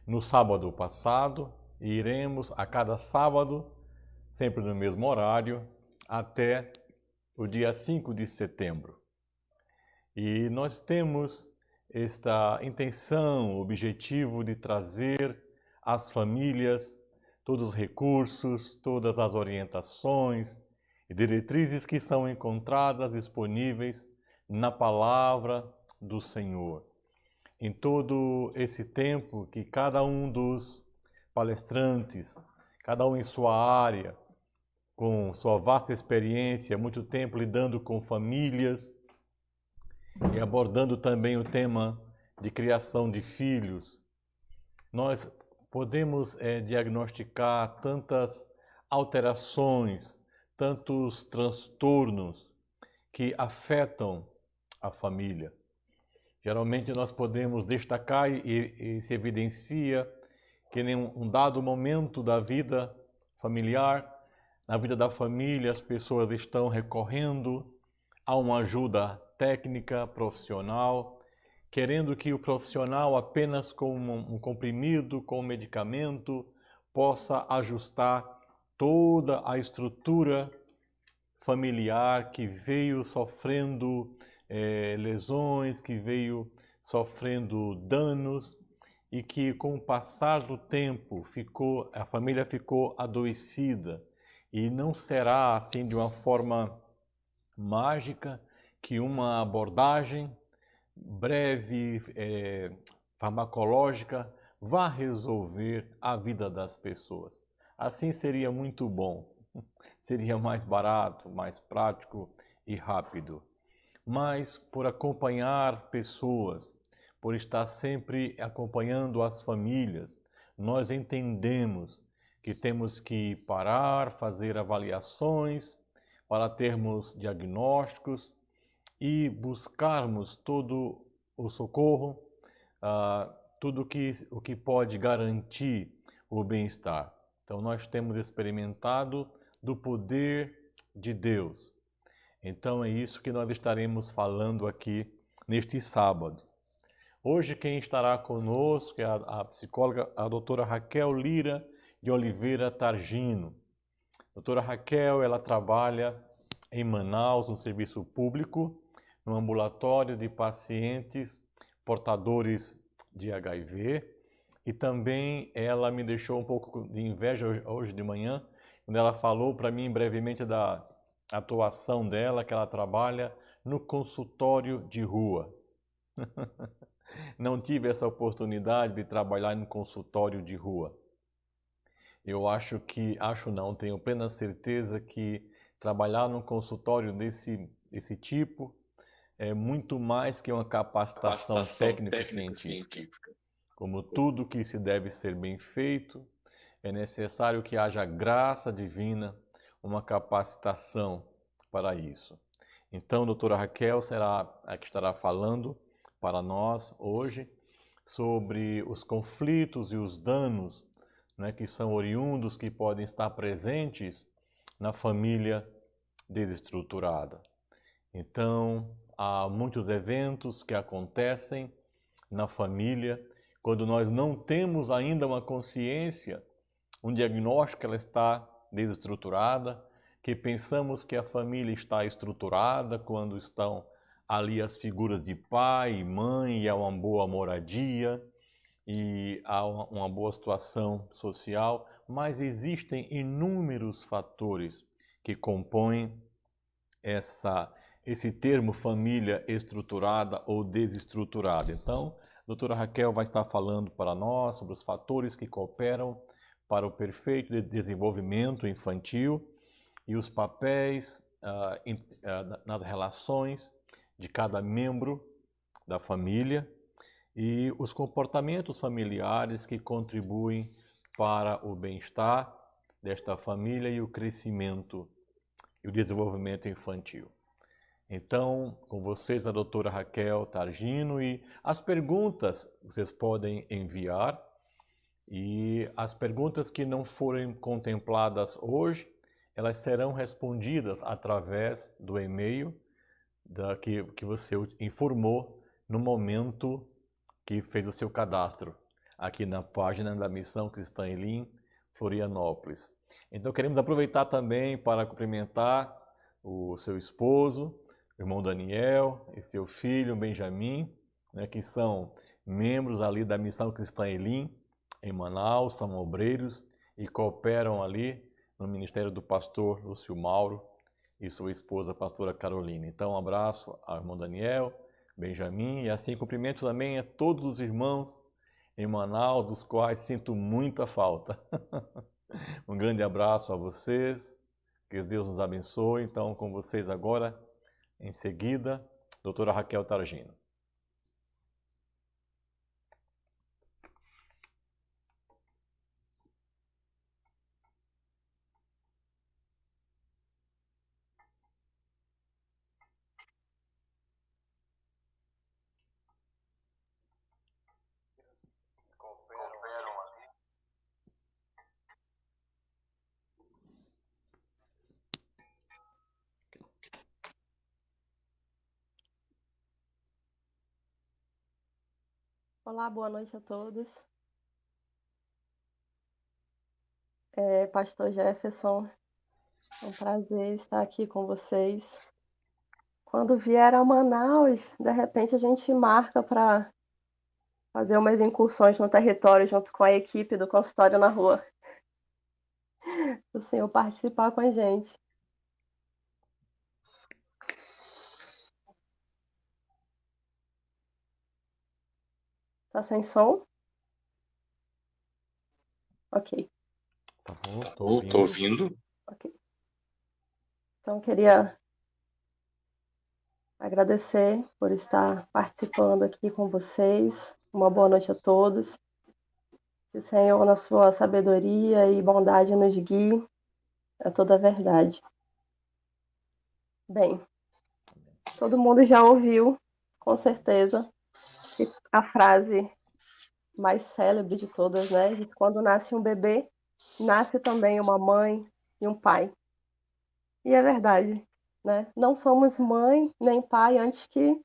no sábado passado e iremos a cada sábado, sempre no mesmo horário, até o dia 5 de setembro. E nós temos esta intenção, objetivo de trazer às famílias todos os recursos, todas as orientações e diretrizes que são encontradas disponíveis na palavra do Senhor. Em todo esse tempo que cada um dos palestrantes, cada um em sua área, com sua vasta experiência, muito tempo lidando com famílias e abordando também o tema de criação de filhos, nós podemos diagnosticar tantas alterações, tantos transtornos que afetam a família. Geralmente nós podemos destacar e se evidencia que em um dado momento da vida familiar, na vida da família, as pessoas estão recorrendo a uma ajuda técnica, profissional, querendo que o profissional apenas com um comprimido, com um medicamento, possa ajustar toda a estrutura familiar que veio sofrendo lesões, que veio sofrendo danos e que com o passar do tempo a família ficou adoecida. E não será assim de uma forma mágica que uma abordagem breve, farmacológica, vá resolver a vida das pessoas. Assim seria muito bom, seria mais barato, mais prático e rápido. Mas por acompanhar pessoas, por estar sempre acompanhando as famílias, nós entendemos que temos que parar, fazer avaliações para termos diagnósticos e buscarmos todo o socorro, tudo o que pode garantir o bem-estar. Então nós temos experimentado do poder de Deus. Então é isso que nós estaremos falando aqui neste sábado. Hoje quem estará conosco é a psicóloga, a doutora Raquel Lira de Oliveira Targino. A doutora Raquel, ela trabalha em Manaus, no serviço público, no ambulatório de pacientes portadores de HIV. E também ela me deixou um pouco de inveja hoje de manhã, quando ela falou para mim brevemente da atuação dela, que ela trabalha no consultório de rua. Não tive essa oportunidade de trabalhar no consultório de rua. Eu tenho plena certeza que trabalhar num consultório desse tipo é muito mais que uma capacitação técnico-científica. Como tudo que se deve ser bem feito, é necessário que haja graça divina, uma capacitação para isso. Então, a doutora Raquel será a que estará falando para nós hoje sobre os conflitos e os danos, né, que são oriundos, que podem estar presentes na família desestruturada. Então, há muitos eventos que acontecem na família quando nós não temos ainda uma consciência, um diagnóstico que ela está desestruturada, que pensamos que a família está estruturada quando estão ali as figuras de pai e mãe, e há uma boa moradia, e há uma boa situação social, mas existem inúmeros fatores que compõem esse termo família estruturada ou desestruturada. Então, a doutora Raquel vai estar falando para nós sobre os fatores que cooperam para o perfeito desenvolvimento infantil e os papéis nas relações de cada membro da família e os comportamentos familiares que contribuem para o bem-estar desta família e o crescimento e o desenvolvimento infantil. Então, com vocês a doutora Raquel Targino, e as perguntas vocês podem enviar, e as perguntas que não forem contempladas hoje, elas serão respondidas através do e-mail que você informou no momento que fez o seu cadastro aqui na página da Missão Cristã Elim, Florianópolis. Então queremos aproveitar também para cumprimentar o seu esposo, o irmão Daniel e seu filho Benjamin, né, que são membros ali da Missão Cristã Elim, em Manaus, são obreiros e cooperam ali no ministério do pastor Lúcio Mauro e sua esposa, a pastora Carolina. Então, um abraço ao irmão Daniel, Benjamin, e assim cumprimento também a todos os irmãos em Manaus, dos quais sinto muita falta. Um grande abraço a vocês, que Deus nos abençoe. Então, com vocês agora, em seguida, doutora Raquel Targino. Olá, boa noite a todos. Pastor Jefferson, é um prazer estar aqui com vocês. Quando vier a Manaus, de repente a gente marca para fazer umas incursões no território junto com a equipe do consultório na rua. O senhor participar com a gente. Tá sem som? Ok. Tá bom, Tô ouvindo. Ok. Então, queria agradecer por estar participando aqui com vocês. Uma boa noite a todos. Que o Senhor, na sua sabedoria e bondade, nos guie a toda a verdade. Bem, todo mundo já ouviu, com certeza, a frase mais célebre de todas, né? De que quando nasce um bebê, nasce também uma mãe e um pai. E é verdade, né? Não somos mãe nem pai antes que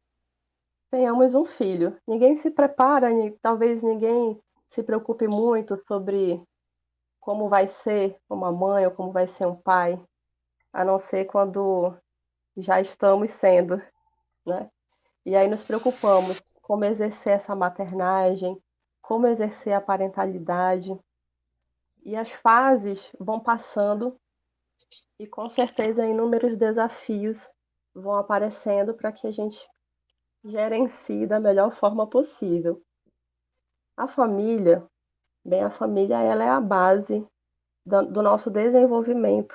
tenhamos um filho. Ninguém se prepara, talvez ninguém se preocupe muito sobre como vai ser uma mãe ou como vai ser um pai, a não ser quando já estamos sendo, né? E aí nos preocupamos como exercer essa maternagem, como exercer a parentalidade. E as fases vão passando e com certeza inúmeros desafios vão aparecendo para que a gente gerencie da melhor forma possível. A família, a família ela é a base do nosso desenvolvimento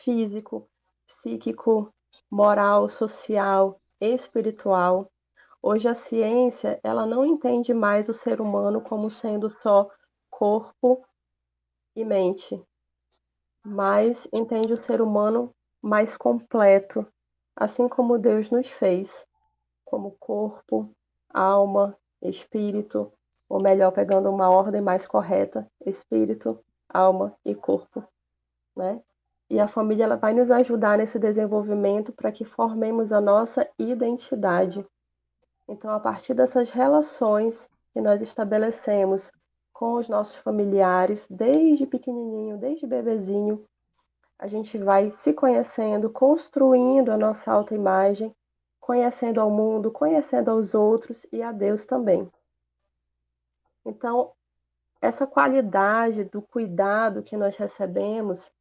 físico, psíquico, moral, social, espiritual. Hoje a ciência, ela não entende mais o ser humano como sendo só corpo e mente, mas entende o ser humano mais completo, assim como Deus nos fez, como corpo, alma, espírito, ou melhor, pegando uma ordem mais correta, espírito, alma e corpo, né? E a família ela vai nos ajudar nesse desenvolvimento para que formemos a nossa identidade. Então, a partir dessas relações que nós estabelecemos com os nossos familiares, desde pequenininho, desde bebezinho, a gente vai se conhecendo, construindo a nossa autoimagem, conhecendo ao mundo, conhecendo aos outros e a Deus também. Então, essa qualidade do cuidado que nós recebemos,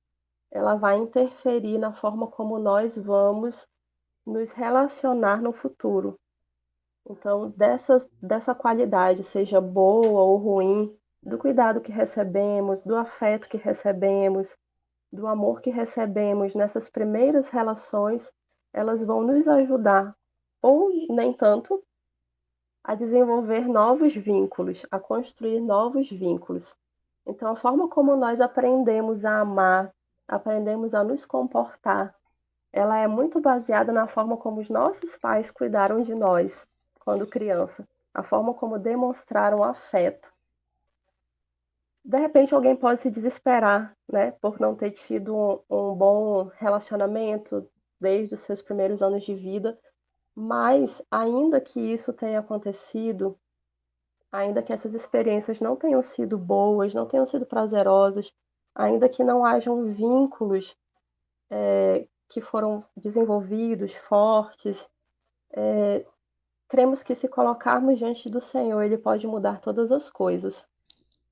ela vai interferir na forma como nós vamos nos relacionar no futuro. Então, dessa qualidade, seja boa ou ruim, do cuidado que recebemos, do afeto que recebemos, do amor que recebemos nessas primeiras relações, elas vão nos ajudar, ou nem tanto, a desenvolver novos vínculos, a construir novos vínculos. Então, a forma como nós aprendemos a amar, aprendemos a nos comportar, ela é muito baseada na forma como os nossos pais cuidaram de nós quando criança, a forma como demonstraram afeto. De repente, alguém pode se desesperar, né, por não ter tido um bom relacionamento desde os seus primeiros anos de vida, mas ainda que isso tenha acontecido, ainda que essas experiências não tenham sido boas, não tenham sido prazerosas, ainda que não hajam vínculos que foram desenvolvidos, fortes, cremos que se colocarmos diante do Senhor, Ele pode mudar todas as coisas,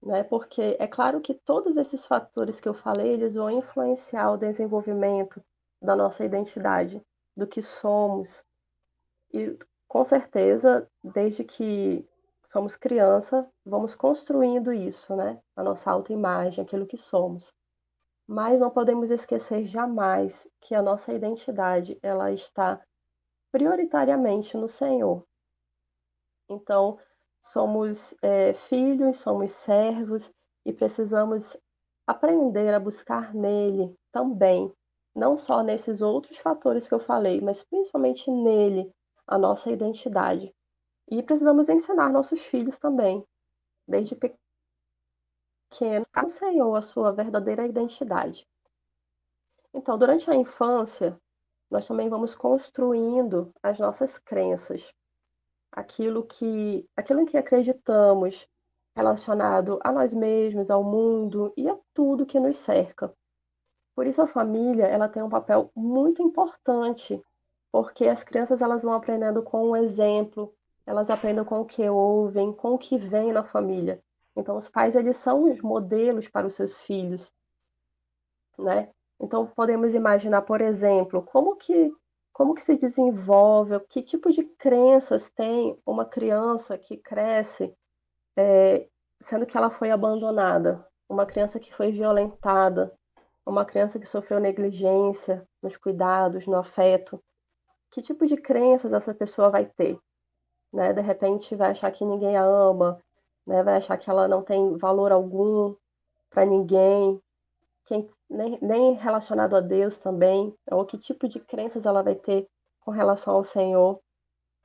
né? Porque é claro que todos esses fatores que eu falei, eles vão influenciar o desenvolvimento da nossa identidade, do que somos. E com certeza, desde que somos criança, vamos construindo isso, né? A nossa autoimagem, aquilo que somos. Mas não podemos esquecer jamais que a nossa identidade, ela está prioritariamente no Senhor. Então, somos filhos, somos servos e precisamos aprender a buscar nele também, não só nesses outros fatores que eu falei, mas principalmente nele, a nossa identidade. E precisamos ensinar nossos filhos também, desde pequenos, ao Senhor a sua verdadeira identidade. Então, durante a infância, nós também vamos construindo as nossas crenças, aquilo em que acreditamos, relacionado a nós mesmos, ao mundo e a tudo que nos cerca. Por isso a família, ela tem um papel muito importante, porque as crianças elas vão aprendendo com o exemplo, elas aprendem com o que ouvem, com o que vem na família. Então os pais eles são os modelos para os seus filhos, né? Então podemos imaginar, por exemplo, como que se desenvolve, que tipo de crenças tem uma criança que cresce sendo que ela foi abandonada, uma criança que foi violentada, uma criança que sofreu negligência nos cuidados, no afeto. Que tipo de crenças essa pessoa vai ter, né? De repente vai achar que ninguém a ama, né? Vai achar que ela não tem valor algum para ninguém, nem relacionado a Deus também, ou que tipo de crenças ela vai ter com relação ao Senhor,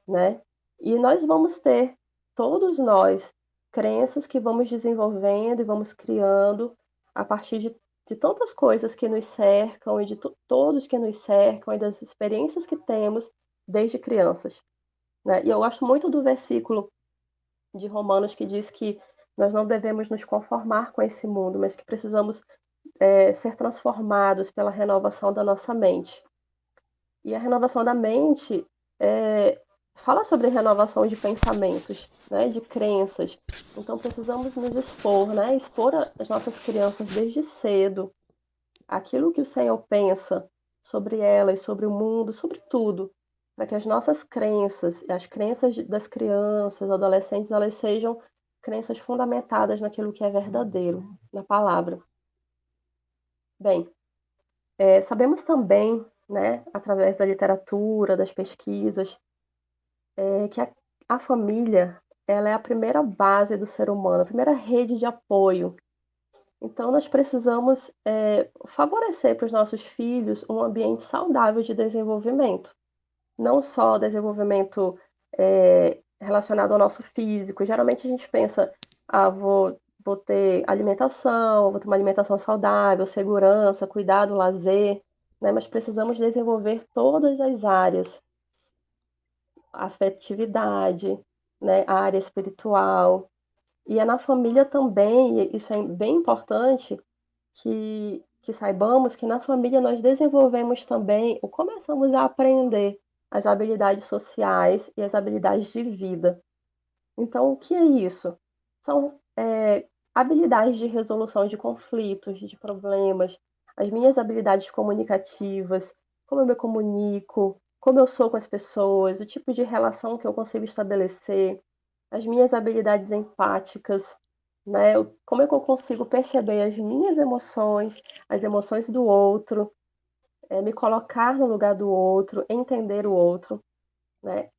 né? E nós vamos ter, todos nós, crenças que vamos desenvolvendo e vamos criando a partir de tantas coisas que nos cercam e de todos que nos cercam e das experiências que temos desde crianças, né? E eu gosto muito do versículo de Romanos que diz que nós não devemos nos conformar com esse mundo, mas que precisamos ser transformados pela renovação da nossa mente. E a renovação da mente fala sobre renovação de pensamentos, né, de crenças. Então precisamos nos expor, né, expor as nossas crianças desde cedo aquilo que o Senhor pensa sobre elas, sobre o mundo, sobre tudo, para que as nossas crenças, as crenças das crianças, adolescentes, elas sejam crenças fundamentadas naquilo que é verdadeiro, na palavra. Bem, sabemos também, né, através da literatura, das pesquisas, que a família ela é a primeira base do ser humano, a primeira rede de apoio. Então, nós precisamos favorecer para os nossos filhos um ambiente saudável de desenvolvimento. Não só desenvolvimento relacionado ao nosso físico. Geralmente a gente pensa, vou ter alimentação, vou ter uma alimentação saudável, segurança, cuidado, lazer, né? Mas precisamos desenvolver todas as áreas, a afetividade, né? A área espiritual. E é na família também, e isso é bem importante, que saibamos que na família nós desenvolvemos também, ou começamos a aprender as habilidades sociais e as habilidades de vida. Então, o que é isso? São habilidades de resolução de conflitos, de problemas, as minhas habilidades comunicativas, como eu me comunico, como eu sou com as pessoas, o tipo de relação que eu consigo estabelecer, as minhas habilidades empáticas, né? Como é que eu consigo perceber as minhas emoções, as emoções do outro, me colocar no lugar do outro, entender o outro, né?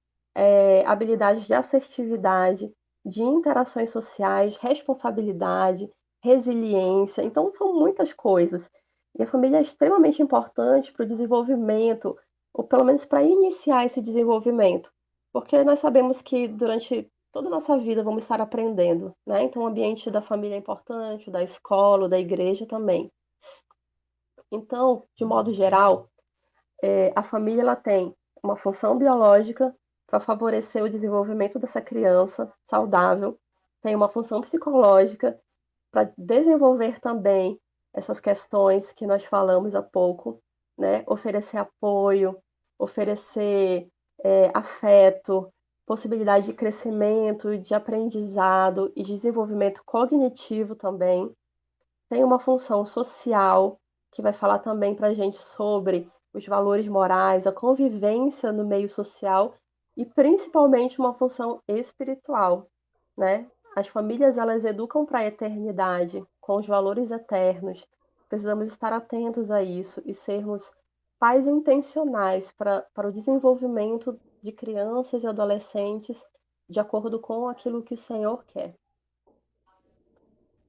Habilidades de assertividade, de interações sociais, responsabilidade, resiliência. Então, são muitas coisas. E a família é extremamente importante para o desenvolvimento, ou pelo menos para iniciar esse desenvolvimento. Porque nós sabemos que durante toda a nossa vida vamos estar aprendendo, né? Então, o ambiente da família é importante, da escola, da igreja também. Então, de modo geral, a família ela tem uma função biológica para favorecer o desenvolvimento dessa criança saudável, tem uma função psicológica para desenvolver também essas questões que nós falamos há pouco, né? Oferecer apoio, oferecer afeto, possibilidade de crescimento, de aprendizado e desenvolvimento cognitivo também. Tem uma função social, que vai falar também para a gente sobre os valores morais, a convivência no meio social e principalmente uma função espiritual, né? As famílias, elas educam para a eternidade, com os valores eternos. Precisamos estar atentos a isso e sermos pais intencionais para o desenvolvimento de crianças e adolescentes de acordo com aquilo que o Senhor quer.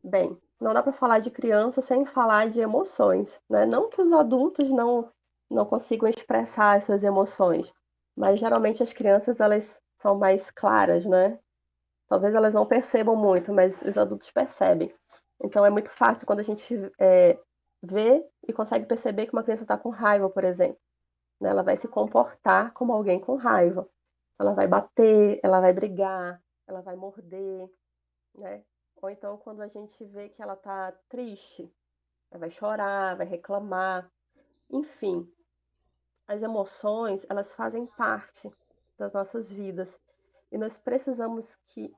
Bem, não dá para falar de criança sem falar de emoções, né? Não que os adultos não consigam expressar as suas emoções, mas geralmente as crianças, elas são mais claras, né? Talvez elas não percebam muito, mas os adultos percebem. Então é muito fácil quando a gente vê e consegue perceber que uma criança está com raiva, por exemplo, né? Ela vai se comportar como alguém com raiva. Ela vai bater, ela vai brigar, ela vai morder, né? Ou então quando a gente vê que ela está triste, ela vai chorar, vai reclamar. Enfim, as emoções, elas fazem parte das nossas vidas. E nós precisamos que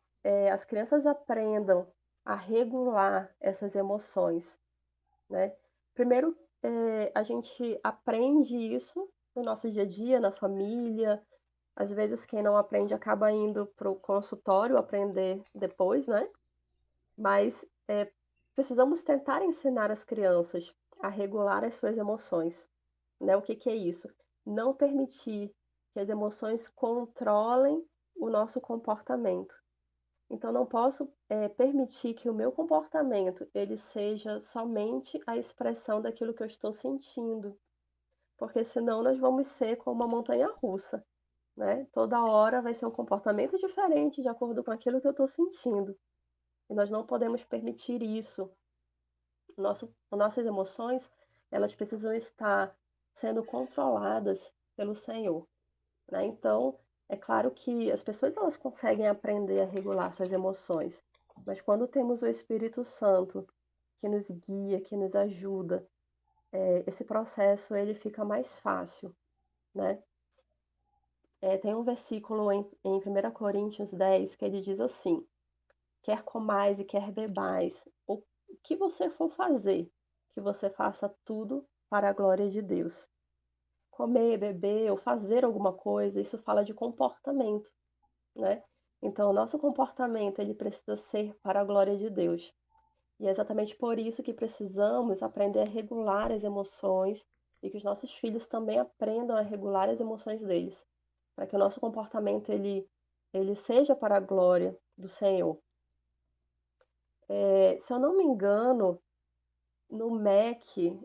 as crianças aprendam a regular essas emoções, né? Primeiro, a gente aprende isso no nosso dia a dia, na família. Às vezes, quem não aprende acaba indo para o consultório aprender depois, né? Mas precisamos tentar ensinar as crianças a regular as suas emoções, né? O que que é isso? Não permitir que as emoções controlem o nosso comportamento. Então, não posso permitir que o meu comportamento ele seja somente a expressão daquilo que eu estou sentindo, porque senão nós vamos ser como uma montanha-russa, né? Toda hora vai ser um comportamento diferente de acordo com aquilo que eu estou sentindo. E nós não podemos permitir isso. Nossas emoções, elas precisam estar sendo controladas pelo Senhor, né? Então, é claro que as pessoas elas conseguem aprender a regular suas emoções, mas quando temos o Espírito Santo que nos guia, que nos ajuda, esse processo ele fica mais fácil, né? Tem um versículo em 1 Coríntios 10 que ele diz assim: quer comais e quer bebais, o que você for fazer, que você faça tudo para a glória de Deus. Comer, beber ou fazer alguma coisa, isso fala de comportamento, né? Então, o nosso comportamento, ele precisa ser para a glória de Deus. E é exatamente por isso que precisamos aprender a regular as emoções e que os nossos filhos também aprendam a regular as emoções deles, para que o nosso comportamento, ele seja para a glória do Senhor. Se eu não me engano, no MEC,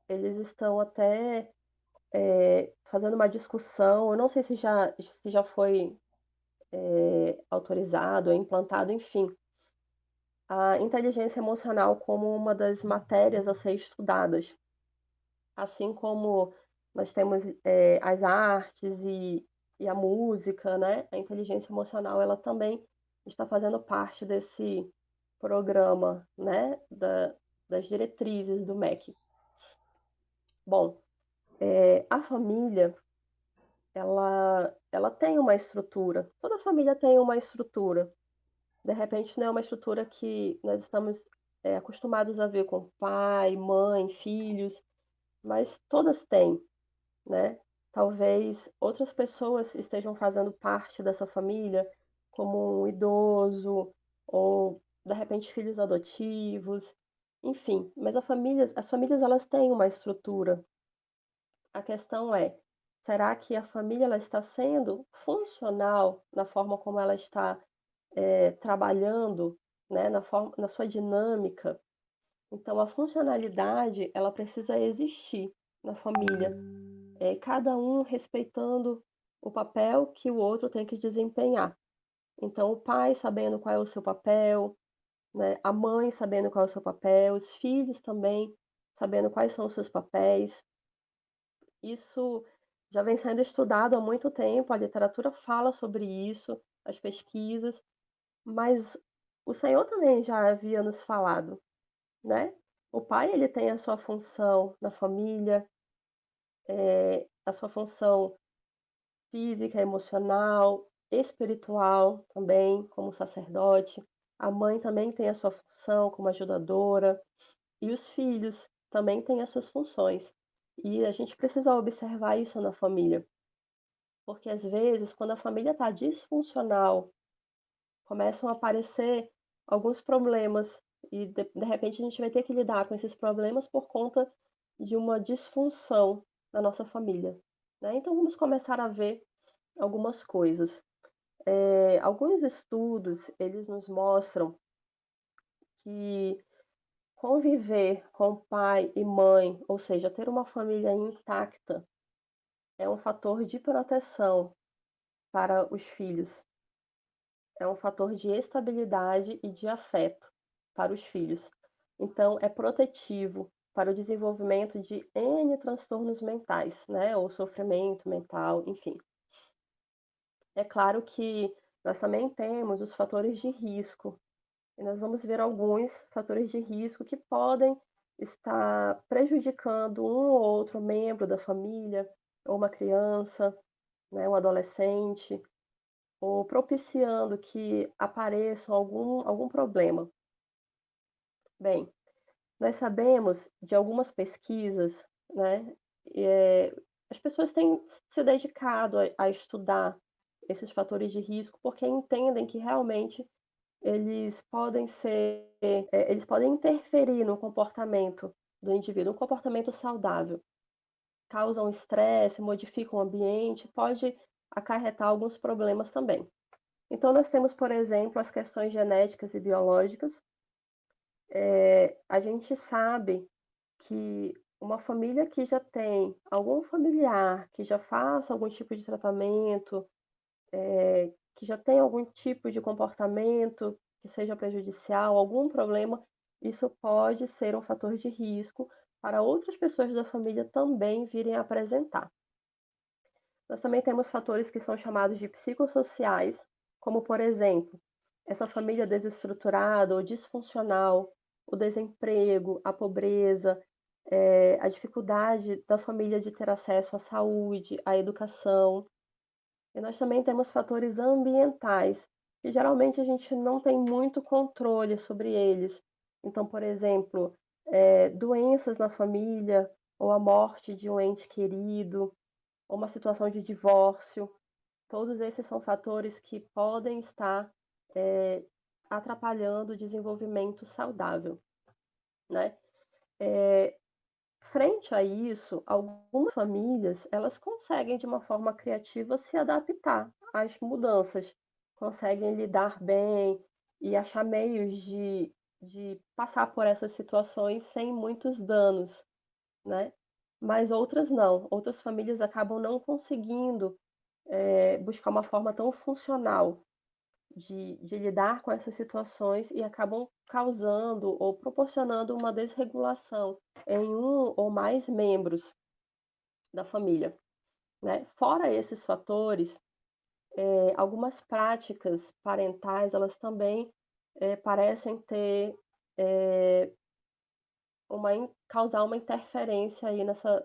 eles estão até fazendo uma discussão, eu não sei se já foi autorizado ou implantado, enfim, a inteligência emocional como uma das matérias a ser estudadas. Assim como nós temos as artes e a música, né? A inteligência emocional, ela também está fazendo parte desse programa, né? Das diretrizes do MEC. Bom, a família, ela tem uma estrutura. Toda família tem uma estrutura. De repente, não é uma estrutura que nós estamos acostumados a ver com pai, mãe, filhos, mas todas têm, né? Talvez outras pessoas estejam fazendo parte dessa família, como um idoso, ou de repente filhos adotivos, enfim. Mas as famílias elas têm uma estrutura. A questão é, será que a família ela está sendo funcional na forma como ela está trabalhando, né, na sua dinâmica? Então, a funcionalidade ela precisa existir na família, cada um respeitando o papel que o outro tem que desempenhar. Então, o pai sabendo qual é o seu papel, né, a mãe sabendo qual é o seu papel, os filhos também sabendo quais são os seus papéis. Isso já vem sendo estudado há muito tempo, a literatura fala sobre isso, as pesquisas, mas o Senhor também já havia nos falado, né? O pai, ele tem a sua função na família, a sua função física, emocional, espiritual também, como sacerdote. A mãe também tem a sua função como ajudadora, e os filhos também têm as suas funções. E a gente precisa observar isso na família, porque às vezes, quando a família está disfuncional, começam a aparecer alguns problemas, e de repente a gente vai ter que lidar com esses problemas por conta de uma disfunção na nossa família, né? Então vamos começar a ver algumas coisas. Alguns estudos, eles nos mostram que conviver com pai e mãe, ou seja, ter uma família intacta, é um fator de proteção para os filhos, é um fator de estabilidade e de afeto para os filhos. Então, é protetivo para o desenvolvimento de N transtornos mentais, né? Ou sofrimento mental, enfim. É claro que nós também temos os fatores de risco, e nós vamos ver alguns fatores de risco que podem estar prejudicando um ou outro membro da família, ou uma criança, né, um adolescente, ou propiciando que apareça algum problema. Bem, nós sabemos de algumas pesquisas, né, as pessoas têm se dedicado a estudar esses fatores de risco porque entendem que realmente eles podem interferir no comportamento do indivíduo, um comportamento saudável. Causam estresse, modificam o ambiente, pode acarretar alguns problemas também. Então, nós temos, por exemplo, as questões genéticas e biológicas. A gente sabe que uma família que já tem algum familiar que já faça algum tipo de tratamento, que já tem algum tipo de comportamento que seja prejudicial, algum problema, isso pode ser um fator de risco para outras pessoas da família também virem a apresentar. Nós também temos fatores que são chamados de psicossociais, como, por exemplo, essa família desestruturada ou disfuncional, o desemprego, a pobreza, a dificuldade da família de ter acesso à saúde, à educação. E nós também temos fatores ambientais, que geralmente a gente não tem muito controle sobre eles. Então, por exemplo, doenças na família, ou a morte de um ente querido, ou uma situação de divórcio. Todos esses são fatores que podem estar atrapalhando o desenvolvimento saudável, né? Frente a isso, algumas famílias, elas conseguem de uma forma criativa se adaptar às mudanças, conseguem lidar bem e achar meios de passar por essas situações sem muitos danos, né? Mas outras não, outras famílias acabam não conseguindo buscar uma forma tão funcional de lidar com essas situações e acabam causando ou proporcionando uma desregulação em um ou mais membros da família, né? Fora esses fatores, algumas práticas parentais, elas também parecem ter causar uma interferência aí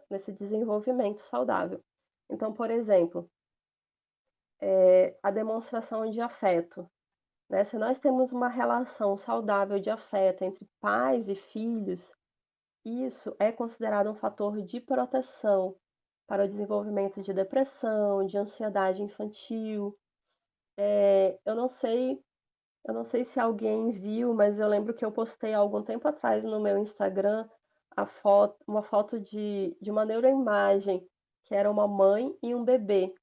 nesse desenvolvimento saudável. Então, por exemplo, a demonstração de afeto, né? Se nós temos uma relação saudável de afeto entre pais e filhos, isso é considerado um fator de proteção para o desenvolvimento de depressão, de ansiedade infantil. Eu não sei se alguém viu, mas eu lembro que eu postei há algum tempo atrás no meu Instagram uma foto de uma neuroimagem, que era uma mãe e um bebê.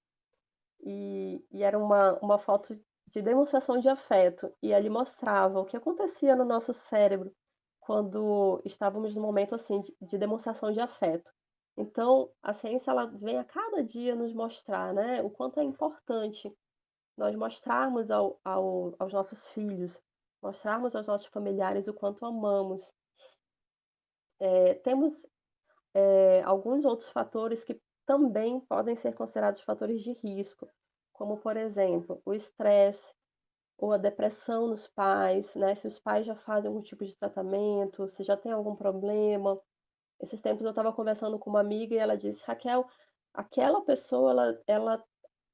E era uma foto de demonstração de afeto. E ali mostrava o que acontecia no nosso cérebro quando estávamos num momento assim de demonstração de afeto. Então, a ciência ela vem a cada dia nos mostrar, né, o quanto é importante nós mostrarmos aos nossos filhos, mostrarmos aos nossos familiares o quanto amamos. Temos alguns outros fatores que também podem ser considerados fatores de risco, como, por exemplo, o estresse, ou a depressão nos pais, né? Se os pais já fazem algum tipo de tratamento, se já tem algum problema. Esses tempos eu estava conversando com uma amiga e ela disse: Raquel, aquela pessoa, ela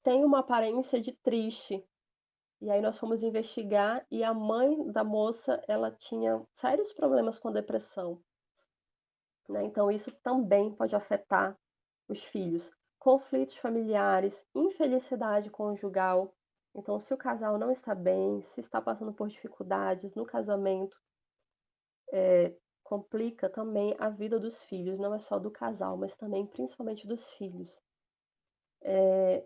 tem uma aparência de triste. E aí nós fomos investigar e a mãe da moça, ela tinha sérios problemas com depressão, né? Então isso também pode afetar os filhos. Conflitos familiares, infelicidade conjugal. Então, se o casal não está bem, se está passando por dificuldades no casamento, complica também a vida dos filhos, não é só do casal, mas também principalmente dos filhos.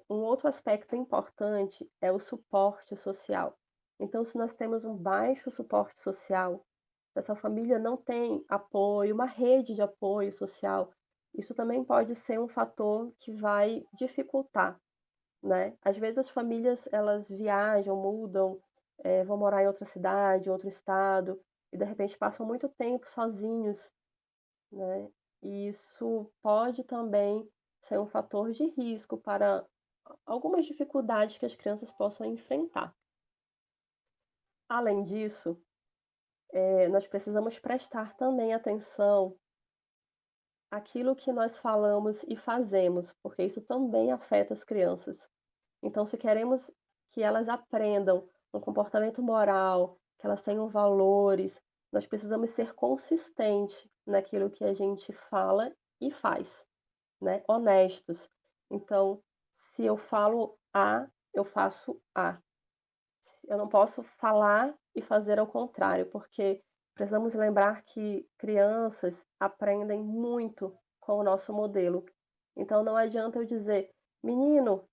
Um outro aspecto importante é o suporte social. Então, se nós temos um baixo suporte social, se essa família não tem apoio, uma rede de apoio social, isso também pode ser um fator que vai dificultar, né? Às vezes as famílias elas viajam, mudam, vão morar em outra cidade, outro estado, e de repente passam muito tempo sozinhos, né? E isso pode também ser um fator de risco para algumas dificuldades que as crianças possam enfrentar. Além disso, nós precisamos prestar também atenção àquilo que nós falamos e fazemos, porque isso também afeta as crianças. Então, se queremos que elas aprendam um comportamento moral, que elas tenham valores, nós precisamos ser consistentes naquilo que a gente fala e faz, né? Honestos. Então, se eu falo A, eu faço A. Eu não posso falar e fazer ao contrário, porque precisamos lembrar que crianças aprendem muito com o nosso modelo. Então, não adianta eu dizer, menino,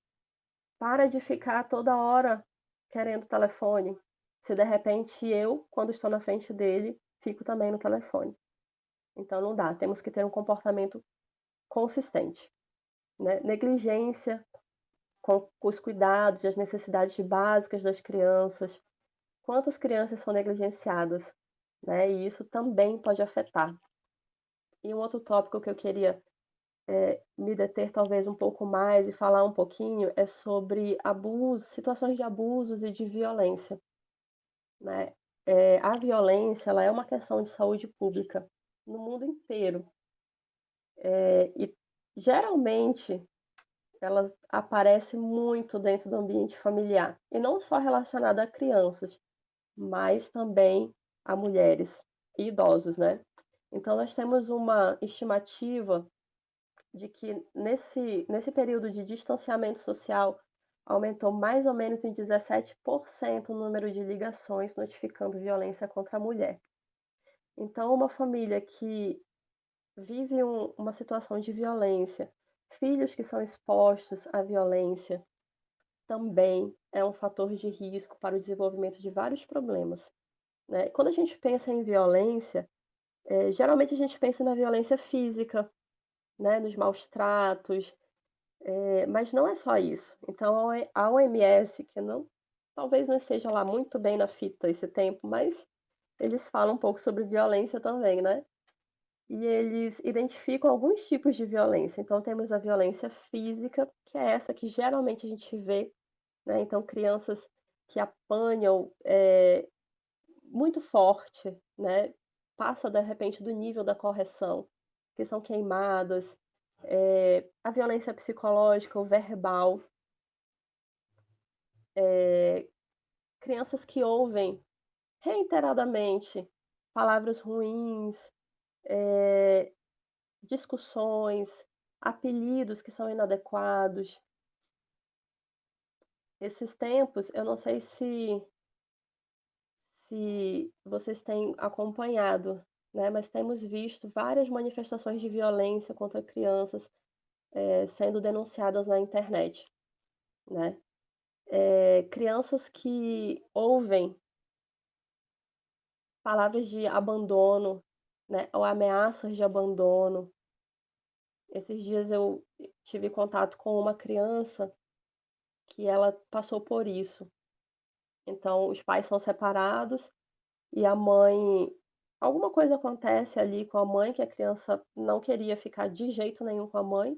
para de ficar toda hora querendo telefone. Se de repente eu, quando estou na frente dele, fico também no telefone. Então não dá, temos que ter um comportamento consistente, né? Negligência com os cuidados e as necessidades básicas das crianças. Quantas crianças são negligenciadas, né? E isso também pode afetar. E um outro tópico que eu queria me deter talvez um pouco mais e falar um pouquinho é sobre abuso, situações de abusos e de violência, né? A violência, ela é uma questão de saúde pública no mundo inteiro. E geralmente ela aparece muito dentro do ambiente familiar, e não só relacionada a crianças, mas também a mulheres e idosos, né? Então nós temos uma estimativa de que nesse período de distanciamento social aumentou mais ou menos em 17% o número de ligações notificando violência contra a mulher. Então, uma família que vive uma situação de violência, filhos que são expostos à violência, também é um fator de risco para o desenvolvimento de vários problemas, né? Quando a gente pensa em violência, geralmente a gente pensa na violência física, né, nos maus tratos, mas não é só isso. Então a OMS, que não, talvez não esteja lá muito bem na fita esse tempo, mas eles falam um pouco sobre violência também, né? E eles identificam alguns tipos de violência. Então temos a violência física, que é essa que geralmente a gente vê, né? Então crianças que apanham muito forte, né? Passa de repente do nível da correção, que são queimadas, a violência psicológica ou verbal, crianças que ouvem reiteradamente palavras ruins, discussões, apelidos que são inadequados. Esses tempos, eu não sei se vocês têm acompanhado, né? Mas temos visto várias manifestações de violência contra crianças sendo denunciadas na internet, né? Crianças que ouvem palavras de abandono, né? Ou ameaças de abandono. Esses dias eu tive contato com uma criança que ela passou por isso. Então, os pais são separados e a mãe. Alguma coisa acontece ali com a mãe, que a criança não queria ficar de jeito nenhum com a mãe,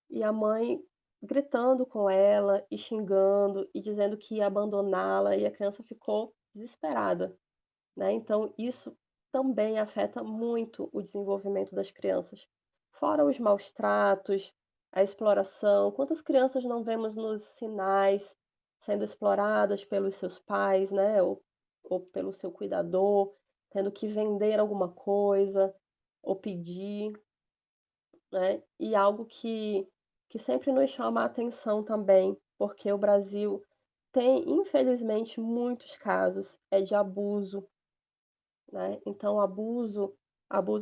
e a mãe gritando com ela e xingando e dizendo que ia abandoná-la e a criança ficou desesperada, né. Então isso também afeta muito o desenvolvimento das crianças. Fora os maus tratos, a exploração, quantas crianças não vemos nos sinais sendo exploradas pelos seus pais, né, ou pelo seu cuidador, tendo que vender alguma coisa ou pedir, né. E algo que sempre nos chama a atenção também, porque o Brasil tem, infelizmente, muitos casos, de abuso, né. Então abuso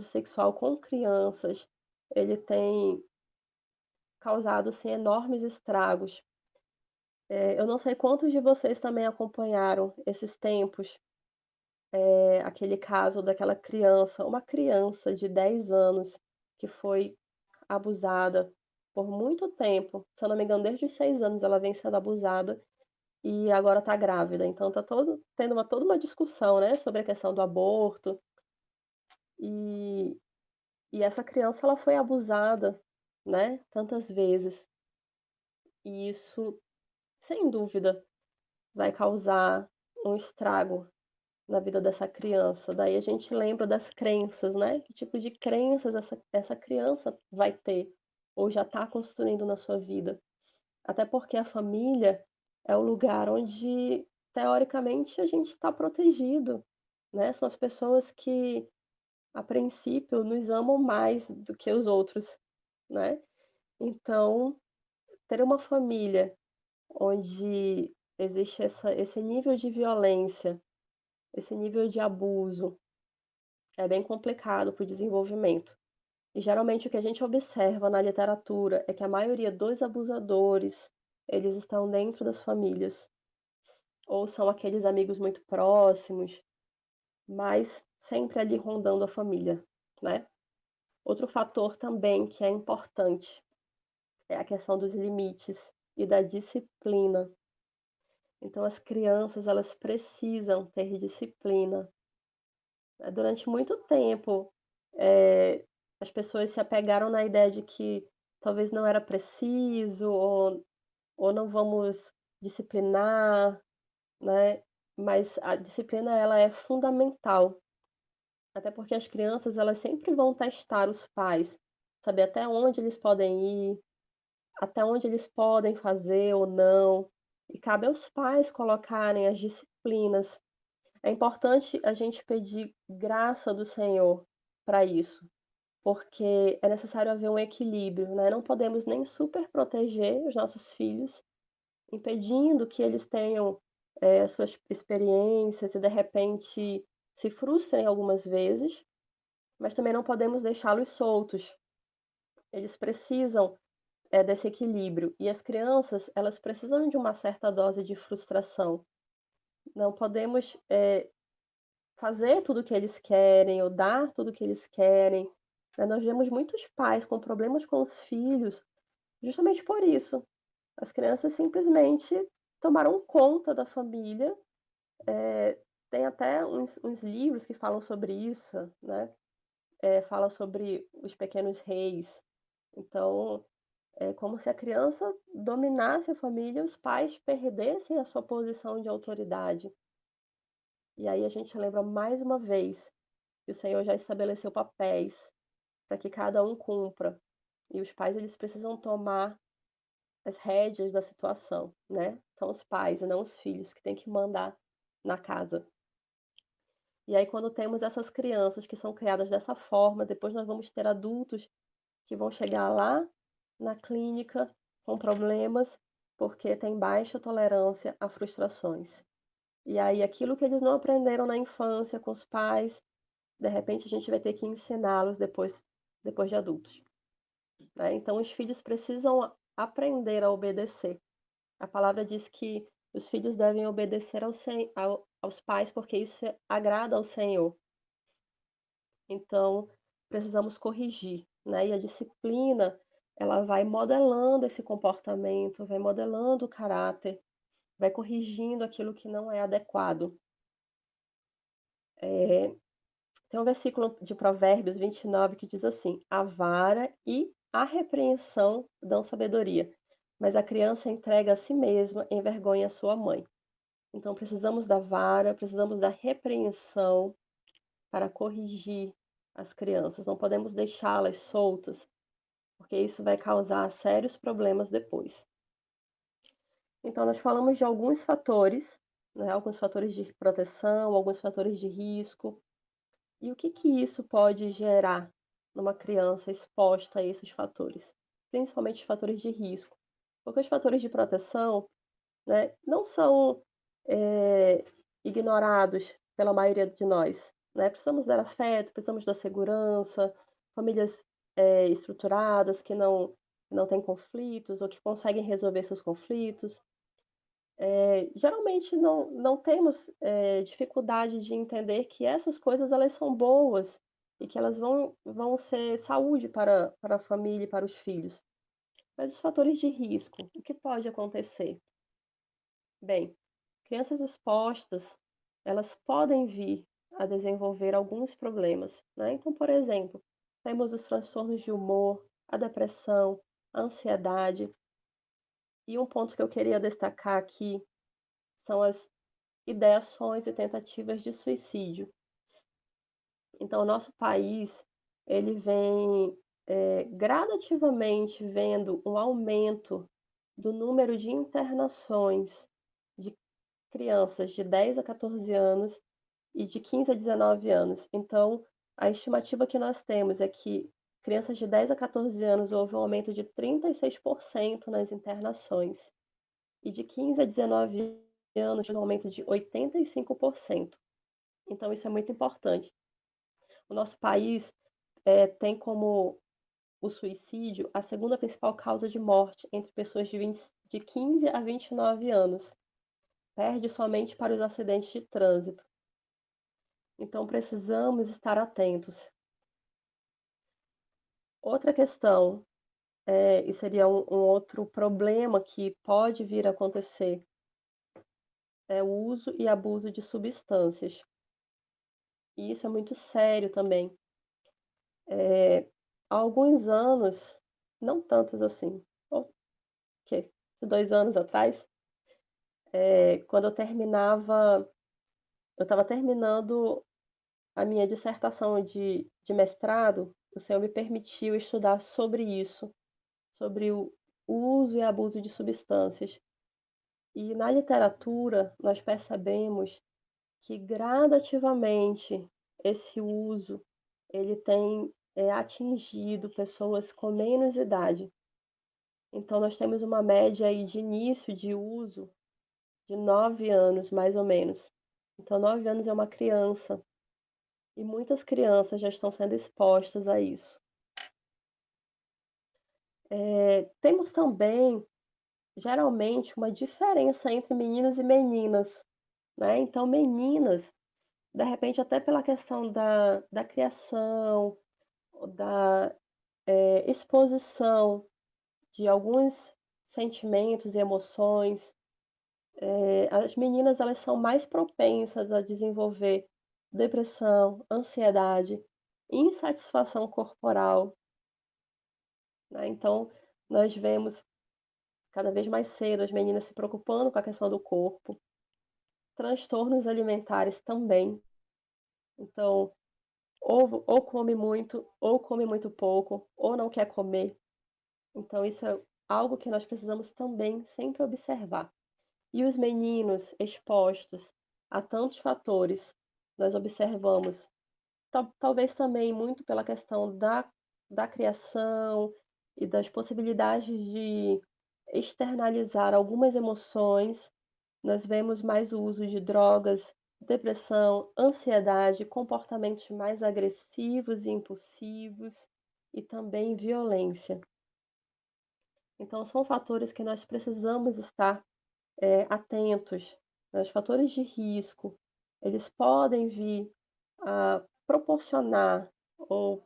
sexual com crianças, ele tem causado, assim, enormes estragos. Eu não sei quantos de vocês também acompanharam esses tempos, aquele caso daquela criança, uma criança de 10 anos que foi abusada por muito tempo, se eu não me engano desde os 6 anos ela vem sendo abusada e agora está grávida, então tá todo tendo toda uma discussão, né, sobre a questão do aborto, e essa criança ela foi abusada, né, tantas vezes, e isso, sem dúvida, vai causar um estrago na vida dessa criança. Daí a gente lembra das crenças, né, que tipo de crenças essa criança vai ter, ou já está construindo na sua vida. Até porque a família é o lugar onde, teoricamente, a gente está protegido, né, são as pessoas que, a princípio, nos amam mais do que os outros, né. Então, ter uma família onde existe esse nível de violência, esse nível de abuso, é bem complicado para o desenvolvimento. E geralmente o que a gente observa na literatura é que a maioria dos abusadores, eles estão dentro das famílias, ou são aqueles amigos muito próximos, mas sempre ali rondando a família, né. Outro fator também que é importante é a questão dos limites e da disciplina. Então as crianças elas precisam ter disciplina. Durante muito tempo, eh, as pessoas se apegaram na ideia de que talvez não era preciso ou não vamos disciplinar, né, mas a disciplina ela é fundamental, até porque as crianças elas sempre vão testar os pais, saber até onde eles podem ir, até onde eles podem fazer ou não, e cabe aos pais colocarem as disciplinas. É importante a gente pedir graça do Senhor para isso, porque é necessário haver um equilíbrio, né, não podemos nem super proteger os nossos filhos, impedindo que eles tenham, as suas experiências e de repente se frustrem algumas vezes, mas também não podemos deixá-los soltos. Eles precisam, desse equilíbrio, e as crianças, elas precisam de uma certa dose de frustração. Não podemos, fazer tudo o que eles querem ou dar tudo o que eles querem, né. Nós vemos muitos pais com problemas com os filhos, justamente por isso. As crianças simplesmente tomaram conta da família, tem até uns livros que falam sobre isso, né, fala sobre os pequenos reis. Então, é como se a criança dominasse a família e os pais perdessem a sua posição de autoridade. E aí a gente lembra mais uma vez que o Senhor já estabeleceu papéis para que cada um cumpra. E os pais eles precisam tomar as rédeas da situação, né. São os pais e não os filhos que têm que mandar na casa. E aí quando temos essas crianças que são criadas dessa forma, depois nós vamos ter adultos que vão chegar lá na clínica com problemas, porque tem baixa tolerância a frustrações. E aí aquilo que eles não aprenderam na infância com os pais, de repente a gente vai ter que ensiná-los depois de adultos, né. Então os filhos precisam aprender a obedecer. A palavra diz que os filhos devem obedecer aos pais, porque isso agrada ao Senhor. Então, precisamos corrigir, né, e a disciplina, ela vai modelando esse comportamento, vai modelando o caráter, vai corrigindo aquilo que não é adequado. Eh, Tem um versículo de Provérbios 29 que diz assim: "A vara e a repreensão dão sabedoria, mas a criança entrega a si mesma, envergonha a sua mãe. Então precisamos da vara, precisamos da repreensão para corrigir as crianças. Não podemos deixá-las soltas, porque isso vai causar sérios problemas depois. Então nós falamos de alguns fatores, né, alguns fatores de proteção, alguns fatores de risco. E o que isso pode gerar numa criança exposta a esses fatores? Principalmente os fatores de risco. Porque os fatores de proteção, né, não são ignorados pela maioria de nós. Né? Precisamos dar afeto, precisamos da segurança, famílias estruturadas que não têm conflitos ou que conseguem resolver seus conflitos. Geralmente não temos dificuldade de entender que essas coisas elas são boas e que elas vão ser saúde para a família e para os filhos. Mas os fatores de risco, o que pode acontecer? Bem, crianças expostas, elas podem vir a desenvolver alguns problemas, né? Então, por exemplo, temos os transtornos de humor, a depressão, a ansiedade. E um ponto que eu queria destacar aqui são as ideações e tentativas de suicídio. Então, o nosso país, ele vem gradativamente vendo um aumento do número de internações de crianças de 10 a 14 anos e de 15 a 19 anos. Então, a estimativa que nós temos é que crianças de 10 a 14 anos houve um aumento de 36% nas internações e de 15 a 19 anos um aumento de 85%. Então, isso é muito importante. O nosso país tem como o suicídio a segunda principal causa de morte entre pessoas de 15 a 29 anos. Perde somente para os acidentes de trânsito. Então, precisamos estar atentos. Outra questão, e seria um outro problema que pode vir a acontecer, é o uso e abuso de substâncias. E isso é muito sério também. Há alguns anos, não tantos assim, de 2 anos atrás, quando eu estava terminando a minha dissertação de mestrado, o Senhor me permitiu estudar sobre isso, sobre o uso e abuso de substâncias. E na literatura, nós percebemos que gradativamente esse uso ele tem atingido pessoas com menos idade. Então, nós temos uma média aí de início de uso de 9 anos, mais ou menos. Então, 9 anos é uma criança. E muitas crianças já estão sendo expostas a isso. Temos também, geralmente, uma diferença entre meninos e meninas. Né? Então, meninas, de repente, até pela questão da criação, da exposição de alguns sentimentos e emoções, as meninas elas são mais propensas a desenvolver depressão, ansiedade, insatisfação corporal. Né? Então, nós vemos cada vez mais cedo as meninas se preocupando com a questão do corpo, transtornos alimentares também. Então, ou come muito, ou come muito pouco, ou não quer comer. Então, isso é algo que nós precisamos também sempre observar. E os meninos expostos a tantos fatores, nós observamos, talvez também muito pela questão da criação e das possibilidades de externalizar algumas emoções, nós vemos mais o uso de drogas, depressão, ansiedade, comportamentos mais agressivos e impulsivos e também violência. Então, são fatores que nós precisamos estar atentos. Os fatores de risco, eles podem vir a proporcionar ou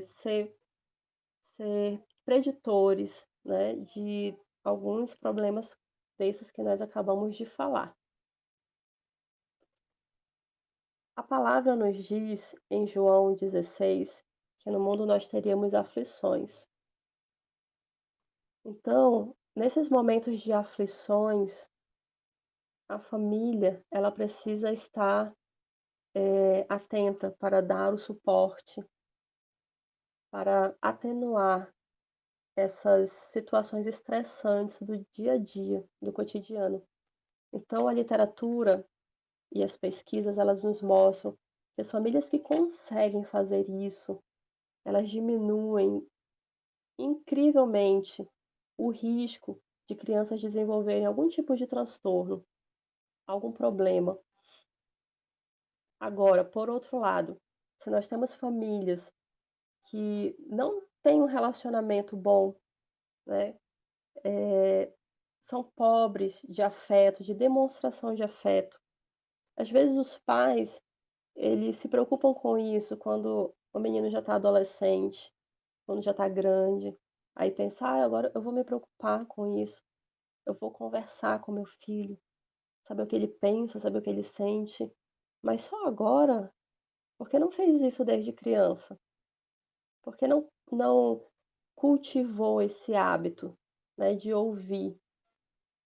ser preditores, né, de alguns problemas desses que nós acabamos de falar. A palavra nos diz em João 16 que no mundo nós teríamos aflições. Então, nesses momentos de aflições, a família, ela precisa estar, atenta para dar o suporte, para atenuar essas situações estressantes do dia a dia, do cotidiano. Então a literatura e as pesquisas, elas nos mostram que as famílias que conseguem fazer isso, elas diminuem incrivelmente o risco de crianças desenvolverem algum tipo de transtorno, algum problema. Agora, por outro lado, se nós temos famílias que não têm um relacionamento bom, né, são pobres de afeto, de demonstração de afeto. Às vezes os pais, eles se preocupam com isso quando o menino já está adolescente, quando já está grande. Aí pensa, agora eu vou me preocupar com isso, eu vou conversar com meu filho, saber o que ele pensa, saber o que ele sente. Mas só agora? Por que não fez isso desde criança? Por que não cultivou esse hábito, né, de ouvir?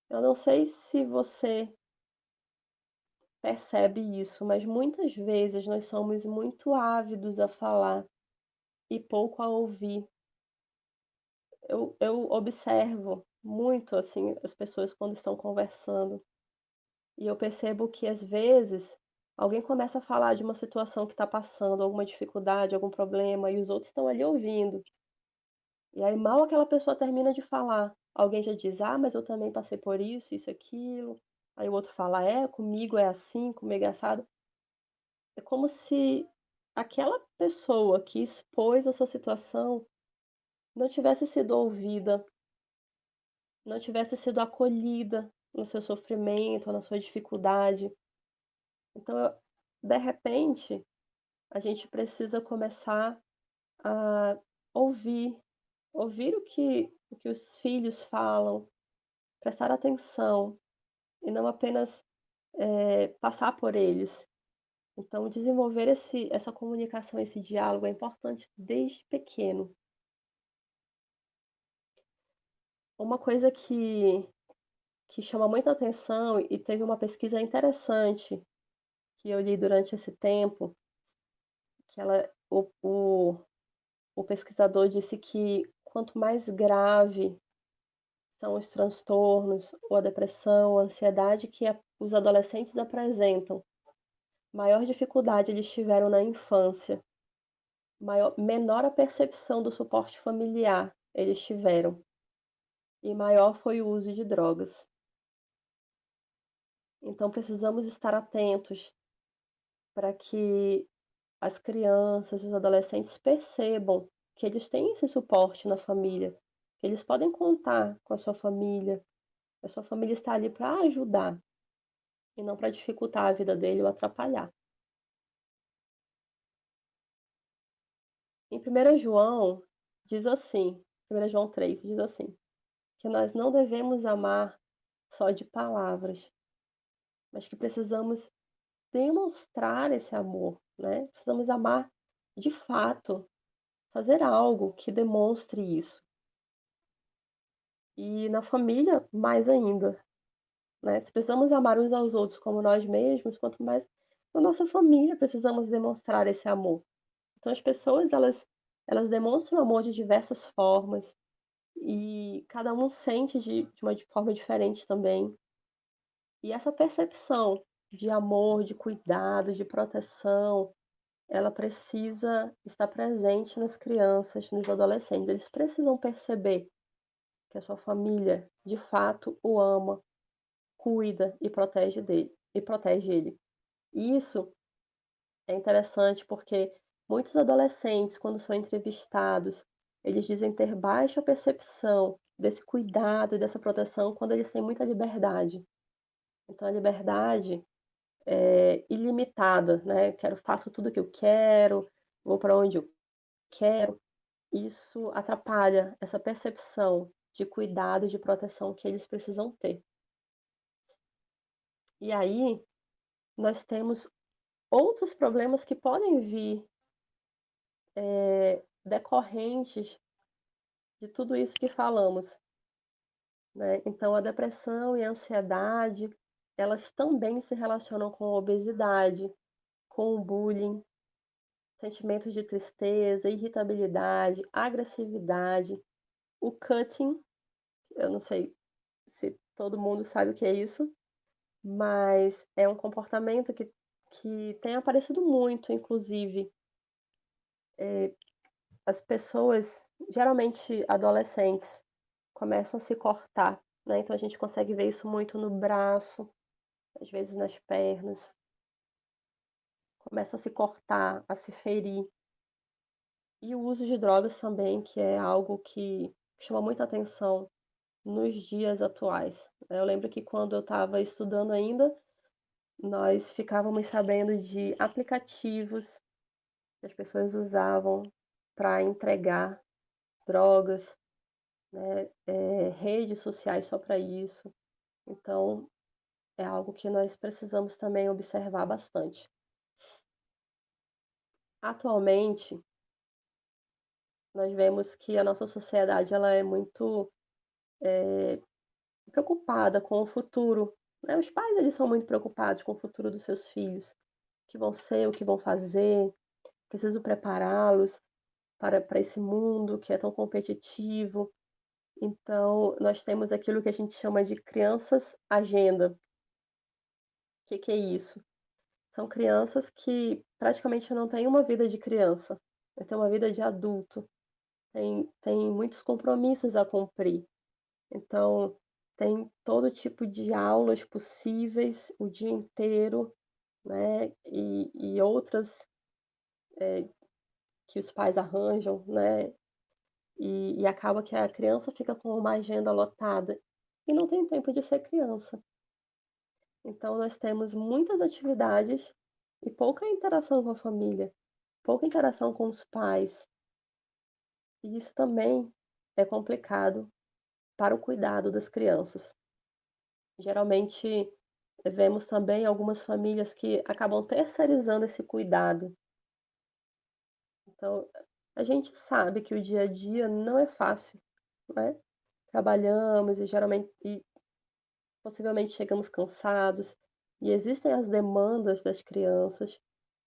Eu não sei se você percebe isso, mas muitas vezes nós somos muito ávidos a falar e pouco a ouvir. Eu observo muito assim as pessoas quando estão conversando e eu percebo que às vezes alguém começa a falar de uma situação que está passando, alguma dificuldade, algum problema, e os outros estão ali ouvindo. E aí mal aquela pessoa termina de falar, alguém já diz: "Ah, mas eu também passei por isso, aquilo". Aí o outro fala: "É, comigo é assim, comigo é assado". É como se aquela pessoa que expôs a sua situação não tivesse sido ouvida, não tivesse sido acolhida no seu sofrimento, na sua dificuldade. Então, de repente, a gente precisa começar a ouvir, ouvir o que os filhos falam, prestar atenção e não apenas passar por eles. Então, desenvolver essa comunicação, esse diálogo é importante desde pequeno. Uma coisa que chama muita atenção e teve uma pesquisa interessante que eu li durante esse tempo, que o pesquisador disse que quanto mais grave são os transtornos, ou a depressão, a ansiedade que os adolescentes apresentam, maior dificuldade eles tiveram na infância, menor a percepção do suporte familiar eles tiveram, e maior foi o uso de drogas. Então precisamos estar atentos para que as crianças e os adolescentes percebam que eles têm esse suporte na família, que eles podem contar com a sua família está ali para ajudar e não para dificultar a vida dele ou atrapalhar. Em 1 João diz assim, 1 João 3 diz assim, que nós não devemos amar só de palavras, mas que precisamos demonstrar esse amor, né? Precisamos amar de fato, fazer algo que demonstre isso. E na família, mais ainda, né? Se precisamos amar uns aos outros como nós mesmos, quanto mais na nossa família precisamos demonstrar esse amor. Então as pessoas, elas demonstram amor de diversas formas e cada um sente de uma forma diferente também. E essa percepção de amor, de cuidado, de proteção, ela precisa estar presente nas crianças, nos adolescentes. Eles precisam perceber que a sua família, de fato, o ama, cuida e protege ele. E isso é interessante porque muitos adolescentes, quando são entrevistados, eles dizem ter baixa percepção desse cuidado e dessa proteção quando eles têm muita liberdade. Então a liberdade é ilimitada, né? Faço tudo o que eu quero, vou para onde eu quero. Isso atrapalha essa percepção de cuidado e de proteção que eles precisam ter. E aí, nós temos outros problemas que podem vir decorrentes de tudo isso que falamos. né? Então, a depressão e a ansiedade, elas também se relacionam com a obesidade, com o bullying, sentimentos de tristeza, irritabilidade, agressividade, o cutting, eu não sei se todo mundo sabe o que é isso, mas é um comportamento que tem aparecido muito, inclusive, as pessoas, geralmente adolescentes, começam a se cortar, né? Então a gente consegue ver isso muito no braço, às vezes nas pernas, começam a se cortar, a se ferir. E o uso de drogas também, que é algo que chama muita atenção nos dias atuais. Eu lembro que quando eu estava estudando ainda, nós ficávamos sabendo de aplicativos que as pessoas usavam para entregar drogas, né, redes sociais só para isso. Então, é algo que nós precisamos também observar bastante. Atualmente, nós vemos que a nossa sociedade ela é muito preocupada com o futuro, né? Os pais eles são muito preocupados com o futuro dos seus filhos, o que vão ser, o que vão fazer, preciso prepará-los para esse mundo que é tão competitivo. Então, nós temos aquilo que a gente chama de crianças agenda. O que é isso? São crianças que praticamente não têm uma vida de criança, mas têm uma vida de adulto, tem muitos compromissos a cumprir. Então, tem todo tipo de aulas possíveis o dia inteiro, né? E outras que os pais arranjam, né? E acaba que a criança fica com uma agenda lotada e não tem tempo de ser criança. Então, nós temos muitas atividades e pouca interação com a família, pouca interação com os pais. E isso também é complicado para o cuidado das crianças. Geralmente, vemos também algumas famílias que acabam terceirizando esse cuidado. Então, a gente sabe que o dia a dia não é fácil, né? Trabalhamos e geralmente e possivelmente chegamos cansados e existem as demandas das crianças,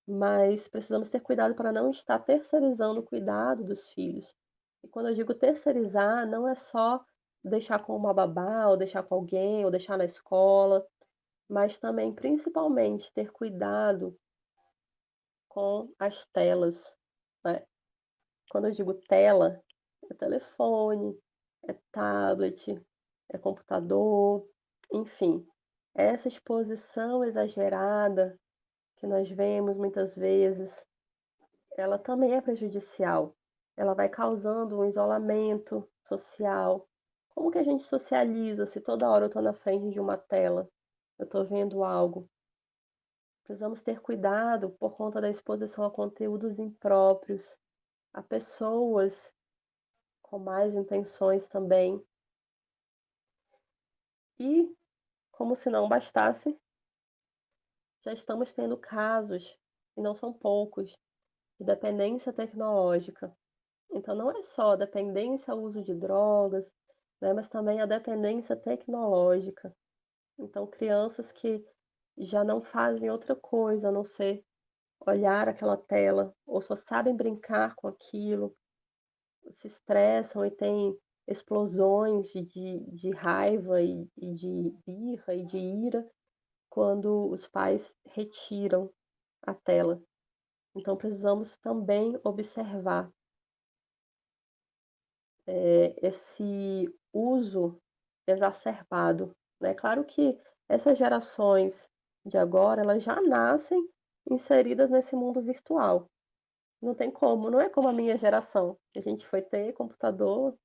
mas precisamos ter cuidado para não estar terceirizando o cuidado dos filhos. E quando eu digo terceirizar, não é só deixar com uma babá, ou deixar com alguém, ou deixar na escola, mas também, principalmente, ter cuidado com as telas, né? Quando eu digo tela, é telefone, é tablet, é computador, enfim. Essa exposição exagerada que nós vemos muitas vezes, ela também é prejudicial. Ela vai causando um isolamento social. Como que a gente socializa se toda hora eu estou na frente de uma tela, eu estou vendo algo? Precisamos ter cuidado por conta da exposição a conteúdos impróprios, a pessoas com más intenções também. E, como se não bastasse, já estamos tendo casos, e não são poucos, de dependência tecnológica. Então, não é só a dependência ao uso de drogas, né, mas também a dependência tecnológica. Então, crianças que já não fazem outra coisa a não ser olhar aquela tela, ou só sabem brincar com aquilo, se estressam e têm explosões de raiva e de birra e de ira quando os pais retiram a tela. Então, precisamos também observar esse uso exacerbado, né? Claro que essas gerações de agora, elas já nascem inseridas nesse mundo virtual. Não tem como, não é como a minha geração. A gente foi ter computador,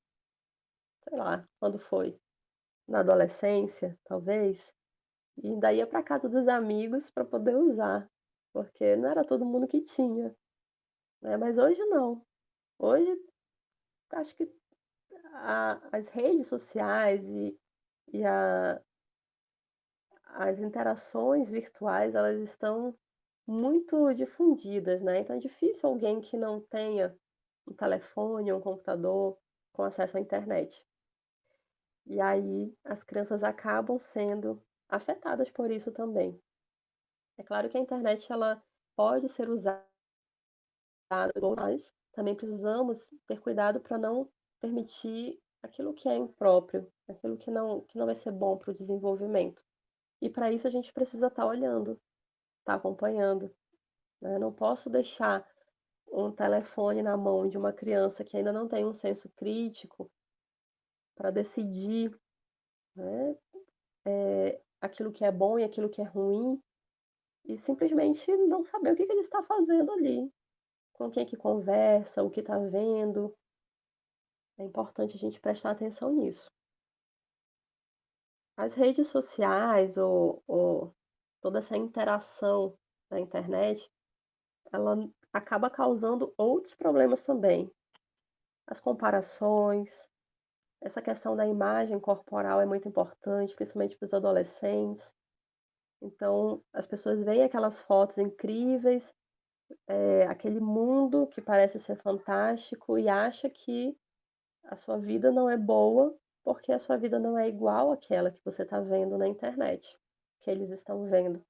sei lá, quando foi? Na adolescência, talvez. E ainda ia para casa dos amigos para poder usar, porque não era todo mundo que tinha, né? Mas hoje não. Hoje, acho que as redes sociais e as interações virtuais, elas estão muito difundidas, né? Então é difícil alguém que não tenha um telefone ou um computador com acesso à internet. E aí as crianças acabam sendo afetadas por isso também. É claro que a internet ela pode ser usada, mas também precisamos ter cuidado para não permitir aquilo que é impróprio, aquilo que não vai ser bom para o desenvolvimento. E para isso a gente precisa estar olhando, estar acompanhando, né? Não posso deixar um telefone na mão de uma criança que ainda não tem um senso crítico para decidir, né, aquilo que é bom e aquilo que é ruim, e simplesmente não saber o que que ele está fazendo ali, com quem que conversa, o que está vendo. É importante a gente prestar atenção nisso. As redes sociais ou toda essa interação na internet, ela acaba causando outros problemas também. As comparações, essa questão da imagem corporal é muito importante, principalmente para os adolescentes. Então, as pessoas veem aquelas fotos incríveis, aquele mundo que parece ser fantástico e acha que a sua vida não é boa, porque a sua vida não é igual àquela que você está vendo na internet, que eles estão vendo.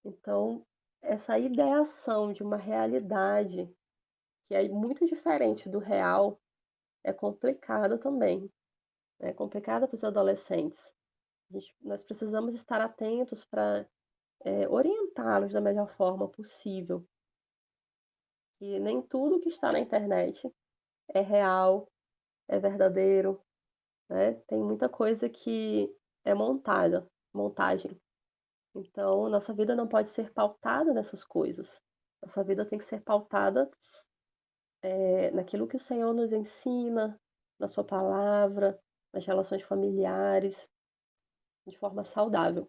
Então, essa ideação de uma realidade que é muito diferente do real é complicado também. É complicado para os adolescentes. Nós precisamos estar atentos para orientá-los da melhor forma possível. E nem tudo que está na internet é real, é verdadeiro, né? Tem muita coisa que é montada, montagem. Então, nossa vida não pode ser pautada nessas coisas. Nossa vida tem que ser pautada naquilo que o Senhor nos ensina, na Sua palavra, nas relações familiares, de forma saudável.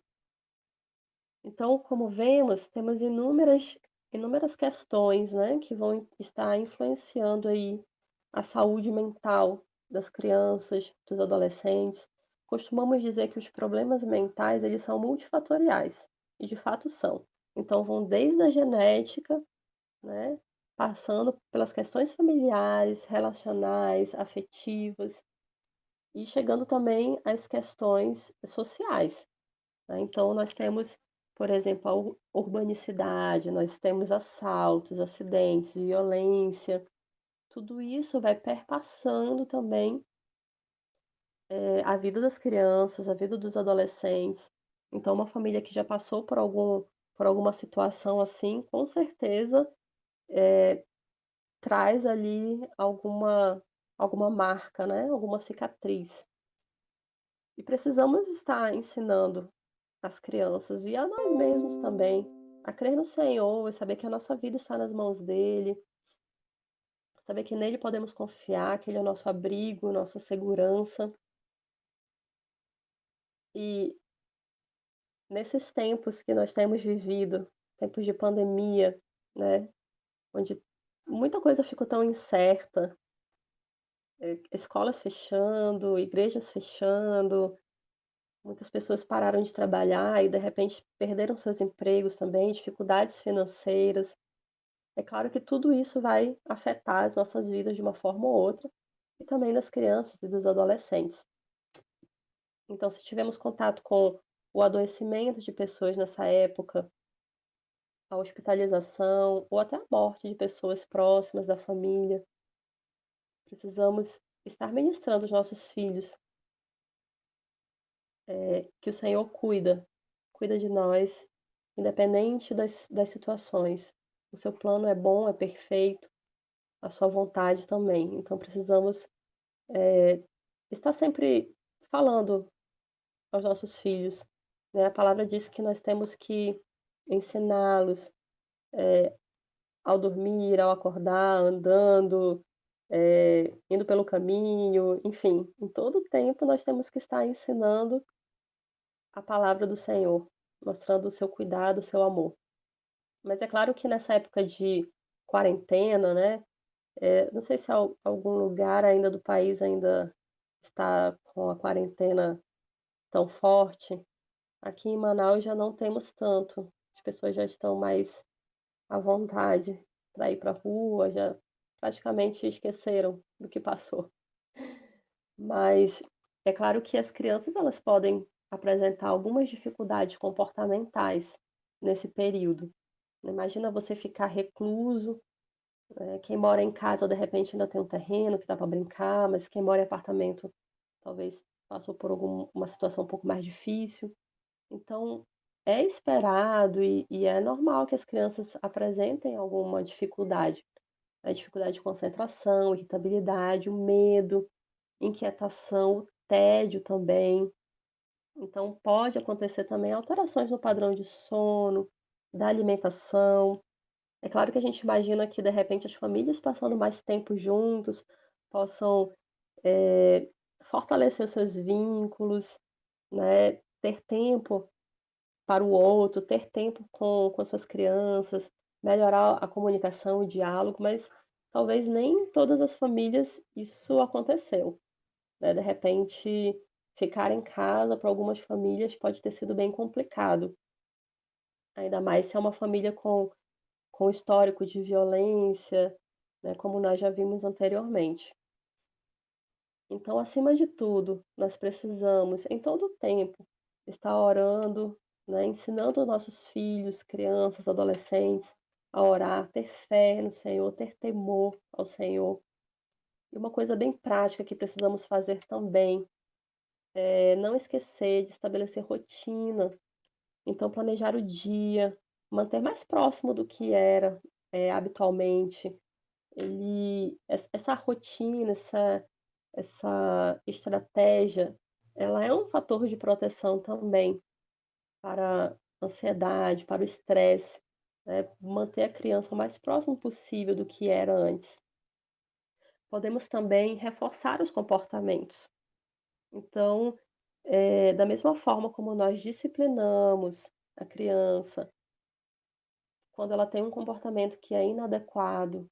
Então, como vemos, temos inúmeras questões, né, que vão estar influenciando aí a saúde mental das crianças, dos adolescentes. Costumamos dizer que os problemas mentais, eles são multifatoriais, e de fato são. Então, vão desde a genética, né, passando pelas questões familiares, relacionais, afetivas, e chegando também às questões sociais, né. Então nós temos, por exemplo, a urbanicidade, nós temos assaltos, acidentes, violência, tudo isso vai perpassando também, a vida das crianças, a vida dos adolescentes. Então uma família que já passou por alguma situação assim, com certeza, traz ali alguma marca, né, alguma cicatriz. E precisamos estar ensinando as crianças e a nós mesmos também, a crer no Senhor e saber que a nossa vida está nas mãos dele, saber que nele podemos confiar, que ele é o nosso abrigo, nossa segurança. E nesses tempos que nós temos vivido, tempos de pandemia, né, onde muita coisa ficou tão incerta, escolas fechando, igrejas fechando, muitas pessoas pararam de trabalhar e de repente perderam seus empregos também, dificuldades financeiras. É claro que tudo isso vai afetar as nossas vidas de uma forma ou outra, e também das crianças e dos adolescentes. Então, se tivermos contato com o adoecimento de pessoas nessa época, a hospitalização ou até a morte de pessoas próximas da família, precisamos estar ministrando aos nossos filhos, que o Senhor cuida de nós, independente das situações. O seu plano é bom, é perfeito, a sua vontade também. Então, precisamos estar sempre falando aos nossos filhos, né? A palavra diz que nós temos que ensiná-los ao dormir, ao acordar, andando, indo pelo caminho, enfim, em todo o tempo nós temos que estar ensinando a palavra do Senhor, mostrando o seu cuidado, o seu amor. Mas é claro que nessa época de quarentena, né? Não sei se algum lugar ainda do país ainda está com a quarentena tão forte. Aqui em Manaus já não temos tanto. As pessoas já estão mais à vontade para ir para a rua, já praticamente esqueceram do que passou. Mas É claro que as crianças elas podem apresentar algumas dificuldades comportamentais nesse período. Imagina você ficar recluso, quem mora em casa de repente ainda tem um terreno que dá para brincar, mas quem mora em apartamento talvez passou por uma situação um pouco mais difícil. Então, é esperado e é normal que as crianças apresentem alguma dificuldade. A dificuldade de concentração, irritabilidade, o medo, inquietação, o tédio também. Então, pode acontecer também alterações no padrão de sono, da alimentação. É claro que a gente imagina que, de repente, as famílias passando mais tempo juntos possam fortalecer os seus vínculos, né? Ter tempo para o outro, ter tempo com as suas crianças, melhorar a comunicação, o diálogo, mas talvez nem em todas as famílias isso aconteceu, né? De repente, ficar em casa para algumas famílias pode ter sido bem complicado, ainda mais se é uma família com histórico de violência, né, como nós já vimos anteriormente. Então, acima de tudo, nós precisamos, em todo o tempo, estar orando, né, ensinando nossos filhos, crianças, adolescentes a orar, ter fé no Senhor, ter temor ao Senhor. E uma coisa bem prática que precisamos fazer também é não esquecer de estabelecer rotina. Então, planejar o dia, manter mais próximo do que era habitualmente. Essa rotina, essa estratégia, ela é um fator de proteção também para a ansiedade, para o estresse, né, manter a criança o mais próximo possível do que era antes. Podemos também reforçar os comportamentos. Então, da mesma forma como nós disciplinamos a criança, quando ela tem um comportamento que é inadequado,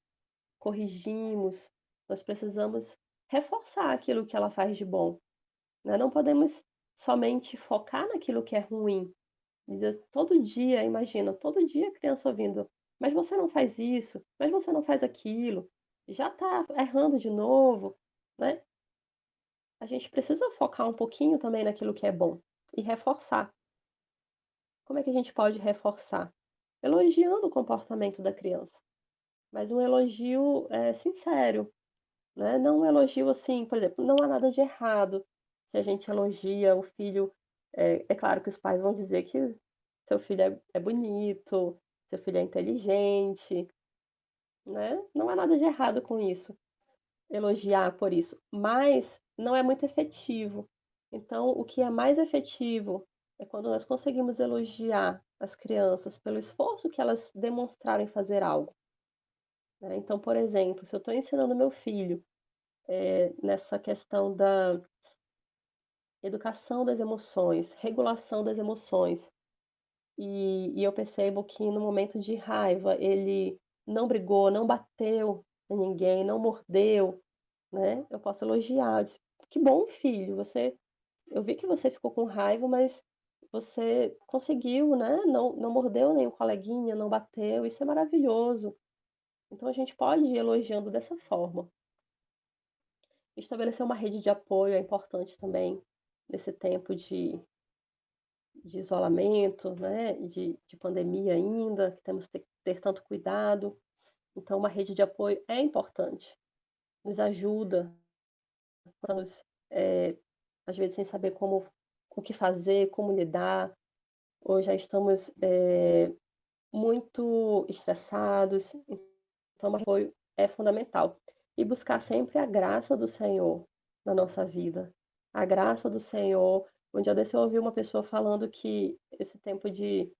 corrigimos, nós precisamos reforçar aquilo que ela faz de bom, né? Não podemos somente focar naquilo que é ruim. Dizer todo dia, imagina, todo dia a criança ouvindo, mas você não faz isso, mas você não faz aquilo, já está errando de novo, né? A gente precisa focar um pouquinho também naquilo que é bom e reforçar. Como é que a gente pode reforçar? Elogiando o comportamento da criança, mas um elogio sincero, né? Não um elogio assim, por exemplo, não há nada de errado se a gente elogia o filho. É claro que os pais vão dizer que seu filho é bonito, seu filho é inteligente, né? Não há nada de errado com isso, elogiar por isso, mas não é muito efetivo. Então, o que é mais efetivo é quando nós conseguimos elogiar as crianças pelo esforço que elas demonstraram em fazer algo, né? Então, por exemplo, se eu estou ensinando meu filho nessa questão da educação das emoções, regulação das emoções, e eu percebo que no momento de raiva ele não brigou, não bateu em ninguém, não mordeu, né? Eu posso elogiar, eu disse, que bom, filho, eu vi que você ficou com raiva, mas você conseguiu, né? Não mordeu nenhum coleguinha, não bateu, isso é maravilhoso. Então a gente pode ir elogiando dessa forma. Estabelecer uma rede de apoio é importante também nesse tempo de isolamento, né? De pandemia ainda, que temos que ter tanto cuidado. Então, uma rede de apoio é importante, nos ajuda, estamos, às vezes, sem saber o que fazer, como lidar, ou já estamos muito estressados, então, o apoio é fundamental. E buscar sempre a graça do Senhor na nossa vida. A graça do Senhor. Um dia desse eu ouvi uma pessoa falando que esse tempo de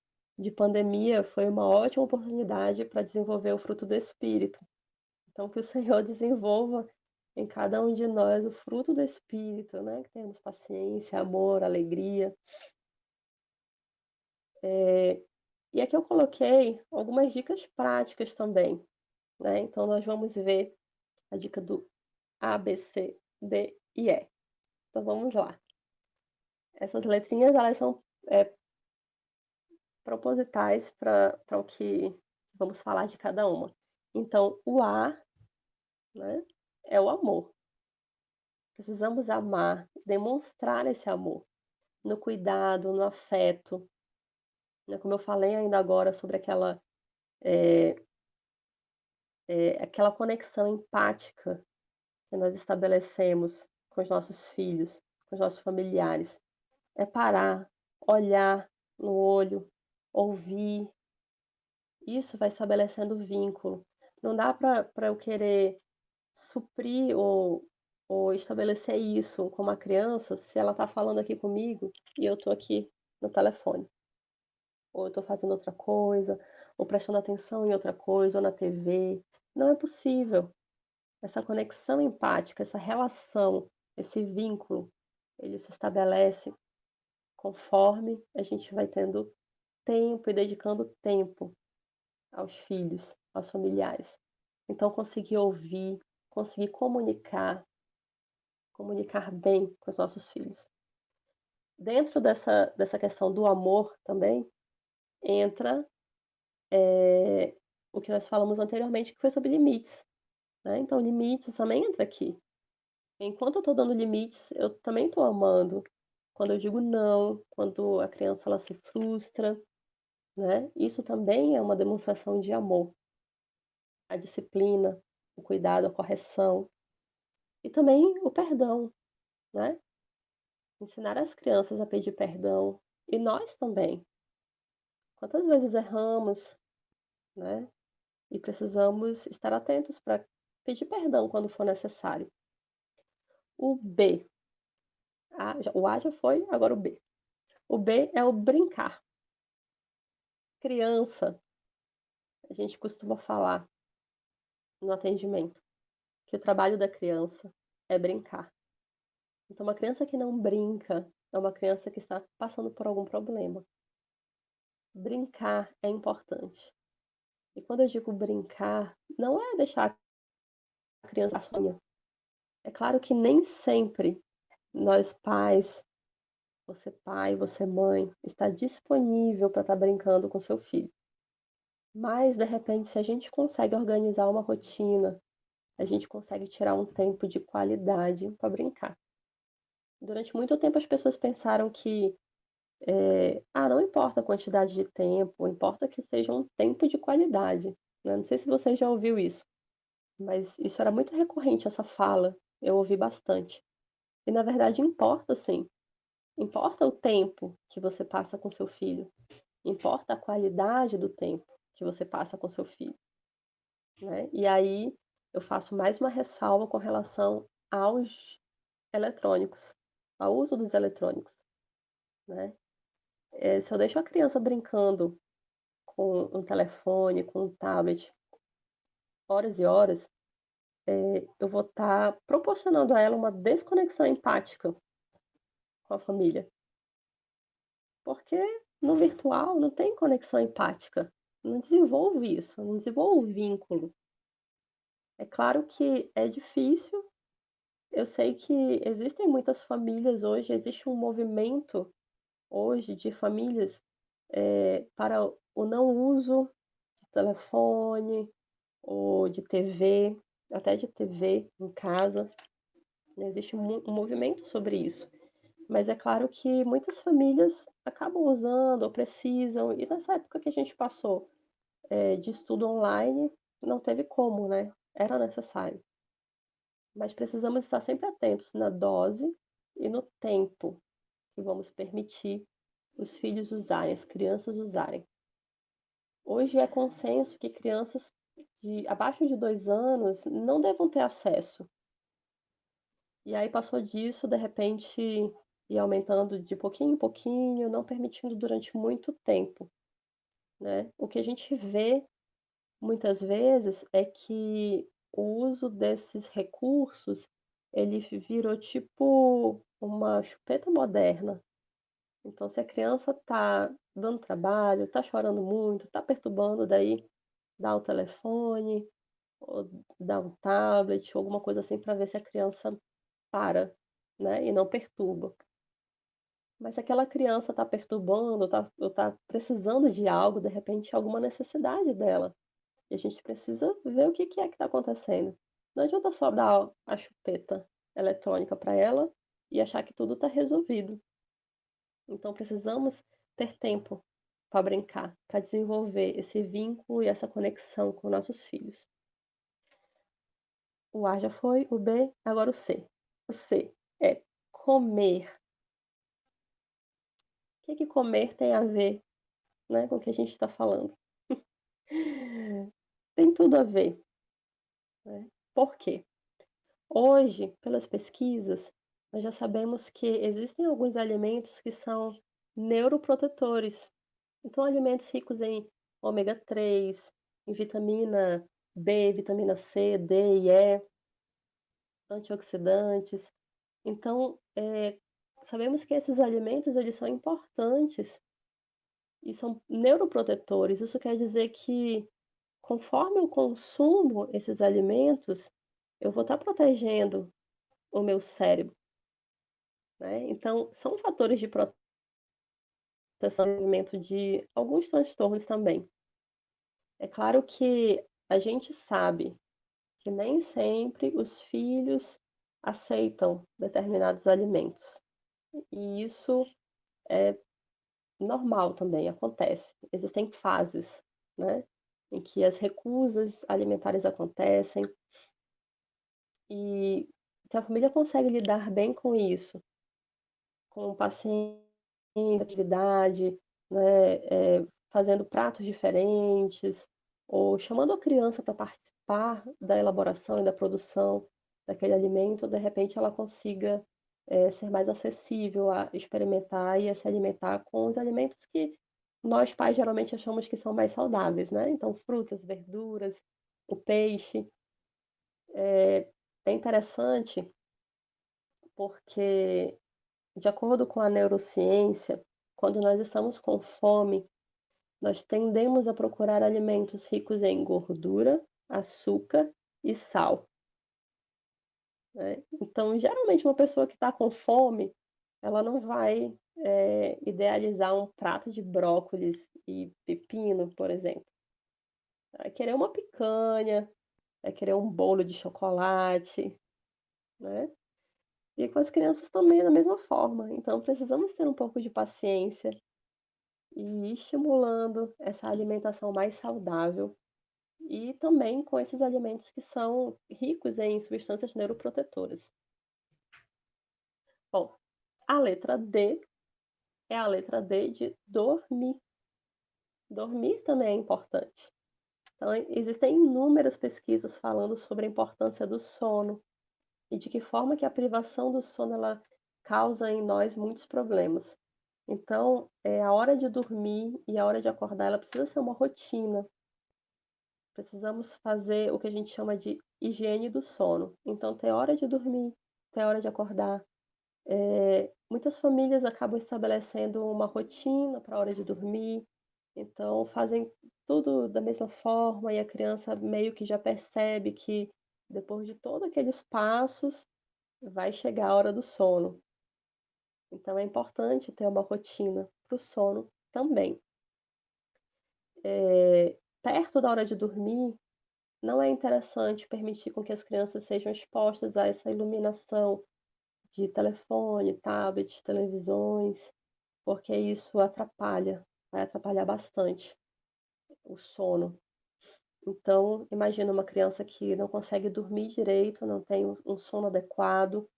pandemia foi uma ótima oportunidade para desenvolver o fruto do Espírito. Então, que o Senhor desenvolva em cada um de nós o fruto do Espírito, né? Que tenhamos paciência, amor, alegria. E aqui eu coloquei algumas dicas práticas também, né? Então, nós vamos ver a dica do A, B, C, D e E. Então, vamos lá. Essas letrinhas, elas são propositais para o que vamos falar de cada uma. Então, o A, né, é o amor. Precisamos amar, demonstrar esse amor, no cuidado, no afeto, né, como eu falei ainda agora sobre eh aquela conexão empática que nós estabelecemos com os nossos filhos, com os nossos familiares. É parar, olhar no olho, ouvir, isso vai estabelecendo vínculo. Não dá para eu querer suprir ou estabelecer isso com uma criança se ela está falando aqui comigo e eu estou aqui no telefone, ou eu estou fazendo outra coisa, ou prestando atenção em outra coisa, ou na TV. Não é possível. Essa conexão empática, essa relação, esse vínculo, ele se estabelece conforme a gente vai tendo tempo e dedicando tempo aos filhos, aos familiares. Então, conseguir ouvir, conseguir comunicar bem com os nossos filhos. Dentro dessa questão do amor também, entra o que nós falamos anteriormente, que foi sobre limites. Né? Então, limites também entra aqui. Enquanto eu estou dando limites, eu também estou amando. Quando eu digo não, quando a criança ela se frustra, né? Isso também é uma demonstração de amor. A disciplina, o cuidado, a correção e também o perdão, né? Ensinar as crianças a pedir perdão e nós também. Quantas vezes erramos, né? E precisamos estar atentos para pedir perdão quando for necessário. O B, o A já foi, agora o B. O B é o brincar. Criança, a gente costuma falar no atendimento que o trabalho da criança é brincar. Então, uma criança que não brinca é uma criança que está passando por algum problema. Brincar é importante. E quando eu digo brincar, não é deixar a criança sonhar. É claro que nem sempre nós pais, você mãe, está disponível para estar brincando com seu filho. Mas, de repente, se a gente consegue organizar uma rotina, a gente consegue tirar um tempo de qualidade para brincar. Durante muito tempo as pessoas pensaram que, não importa a quantidade de tempo, importa que seja um tempo de qualidade, né. Não sei se você já ouviu isso, mas isso era muito recorrente, essa fala, eu ouvi bastante. E na verdade importa sim, importa o tempo que você passa com seu filho, importa a qualidade do tempo que você passa com seu filho, né. E aí eu faço mais uma ressalva com relação aos eletrônicos, ao uso dos eletrônicos, né. Se eu deixo a criança brincando com um telefone, com um tablet, horas e horas, eu vou estar proporcionando a ela uma desconexão empática com a família. Porque no virtual não tem conexão empática, não desenvolve isso, não desenvolve vínculo. É claro que é difícil, eu sei que existem muitas famílias hoje, existe um movimento hoje de famílias, para o não uso de telefone ou de TV, até de TV em casa, né, existe um movimento sobre isso. Mas é claro que muitas famílias acabam usando ou precisam, e nessa época que a gente passou, de estudo online, não teve como, né, era necessário. Mas precisamos estar sempre atentos na dose e no tempo que vamos permitir os filhos usarem, as crianças usarem. Hoje é consenso que crianças de abaixo de 2 anos não devam ter acesso. E aí passou disso, de repente, ir aumentando de pouquinho em pouquinho, não permitindo durante muito tempo, né. O que a gente vê muitas vezes é que o uso desses recursos, ele virou tipo uma chupeta moderna. Então se a criança tá dando trabalho, tá chorando muito, tá perturbando, daí dá o telefone, ou dá um tablet, ou alguma coisa assim para ver se a criança para, né, e não perturba. Mas se aquela criança está perturbando, ou tá precisando de algo, de repente, alguma necessidade dela, e a gente precisa ver o que que é que está acontecendo. Não adianta só dar a chupeta, eletrônica para ela e achar que tudo está resolvido. Então, precisamos ter tempo para brincar, para desenvolver esse vínculo e essa conexão com nossos filhos. O A já foi, o B, agora o C. O C é comer. O que comer tem a ver, né, com o que a gente está falando? Tem tudo a ver. Né? Por quê? Hoje, pelas pesquisas, nós já sabemos que existem alguns alimentos que são neuroprotetores. Então, alimentos ricos em ômega 3, em vitamina B, vitamina C, D e E, antioxidantes. Então, sabemos que esses alimentos eles são importantes e são neuroprotetores. Isso quer dizer que, conforme eu consumo esses alimentos, eu vou estar protegendo o meu cérebro, né? Então, são fatores de proteção no desenvolvimento de alguns transtornos também. É claro que a gente sabe que nem sempre os filhos aceitam determinados alimentos. E isso é normal também, acontece. Existem fases, né, em que as recusas alimentares acontecem. E se a família consegue lidar bem com isso, com paciência, atividade, né, fazendo pratos diferentes, ou chamando a criança para participar da elaboração e da produção daquele alimento, de repente ela consiga ser mais acessível a experimentar e a se alimentar com os alimentos que nós pais geralmente achamos que são mais saudáveis, né? Então, frutas, verduras, o peixe. É interessante porque, de acordo com a neurociência, quando nós estamos com fome, nós tendemos a procurar alimentos ricos em gordura, açúcar e sal. Né? Então, geralmente, uma pessoa que está com fome, ela não vai idealizar um prato de brócolis e pepino, por exemplo. Vai querer uma picanha, vai querer um bolo de chocolate, né? E com as crianças também da mesma forma. Então, precisamos ter um pouco de paciência e ir estimulando essa alimentação mais saudável e também com esses alimentos que são ricos em substâncias neuroprotetoras. Bom, a letra D é a letra D de dormir. Dormir também é importante. Então, existem inúmeras pesquisas falando sobre a importância do sono e de que forma que a privação do sono ela causa em nós muitos problemas. Então, a hora de dormir e a hora de acordar, ela precisa ser uma rotina. Precisamos fazer o que a gente chama de higiene do sono. Então, ter hora de dormir, ter hora de acordar. Muitas famílias acabam estabelecendo uma rotina para a hora de dormir, então fazem tudo da mesma forma e a criança meio que já percebe que depois de todos aqueles passos vai chegar a hora do sono. Então é importante ter uma rotina para o sono também. Perto da hora de dormir, não é interessante permitir com que as crianças sejam expostas a essa iluminação de telefone, tablet, televisões, porque isso atrapalha, vai atrapalhar bastante o sono. Então, imagina uma criança que não consegue dormir direito, não tem um sono adequado,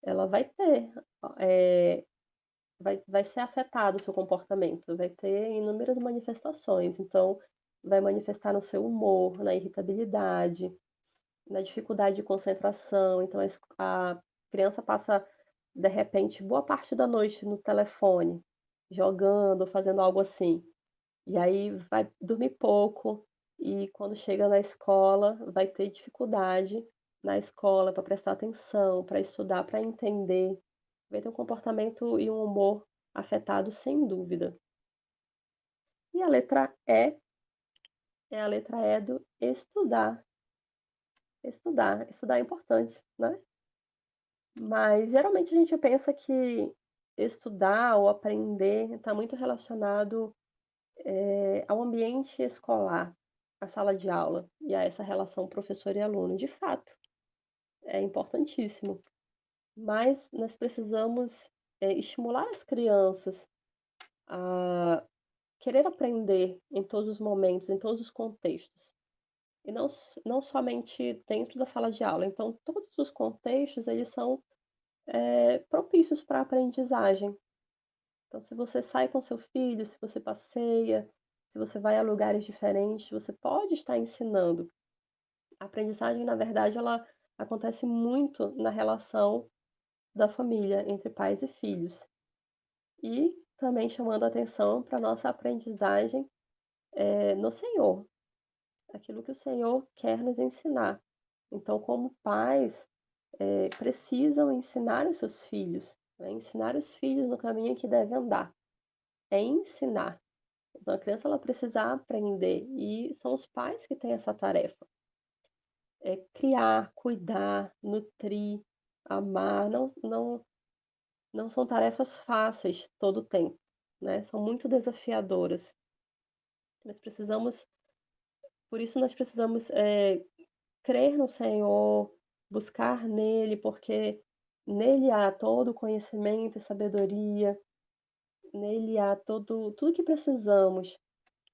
ela vai ter, vai ser afetado o seu comportamento, vai ter inúmeras manifestações. Então, vai manifestar no seu humor, na irritabilidade, na dificuldade de concentração. Então, a criança passa, de repente, boa parte da noite no telefone, jogando, fazendo algo assim. E aí vai dormir pouco e quando chega na escola vai ter dificuldade na escola para prestar atenção, para estudar, para entender. Vai ter um comportamento e um humor afetado sem dúvida. E a letra E é a letra E do estudar. Estudar, estudar é importante, né? Mas geralmente a gente pensa que estudar ou aprender está muito relacionado ao ambiente escolar, à sala de aula e a essa relação professor e aluno. De fato, é importantíssimo. mas nós precisamos estimular as crianças a querer aprender em todos os momentos, em todos os contextos, e não somente dentro da sala de aula. Então, todos os contextos, eles são propícios para a aprendizagem. Então, se você sai com seu filho, se você passeia, se você vai a lugares diferentes, você pode estar ensinando. A aprendizagem, na verdade, ela acontece muito na relação da família, entre pais e filhos. E também chamando a atenção para a nossa aprendizagem no Senhor, aquilo que o Senhor quer nos ensinar. Então, como pais, precisam ensinar os seus filhos, né? Ensinar os filhos no caminho que deve andar. É ensinar. Então, a criança ela precisa aprender e são os pais que têm essa tarefa. É criar, cuidar, nutrir, amar. Não são tarefas fáceis todo o tempo, né? São muito desafiadoras. Nós precisamos, por isso nós precisamos crer no Senhor, buscar nele, porque nele há todo o conhecimento e sabedoria, nele há tudo que precisamos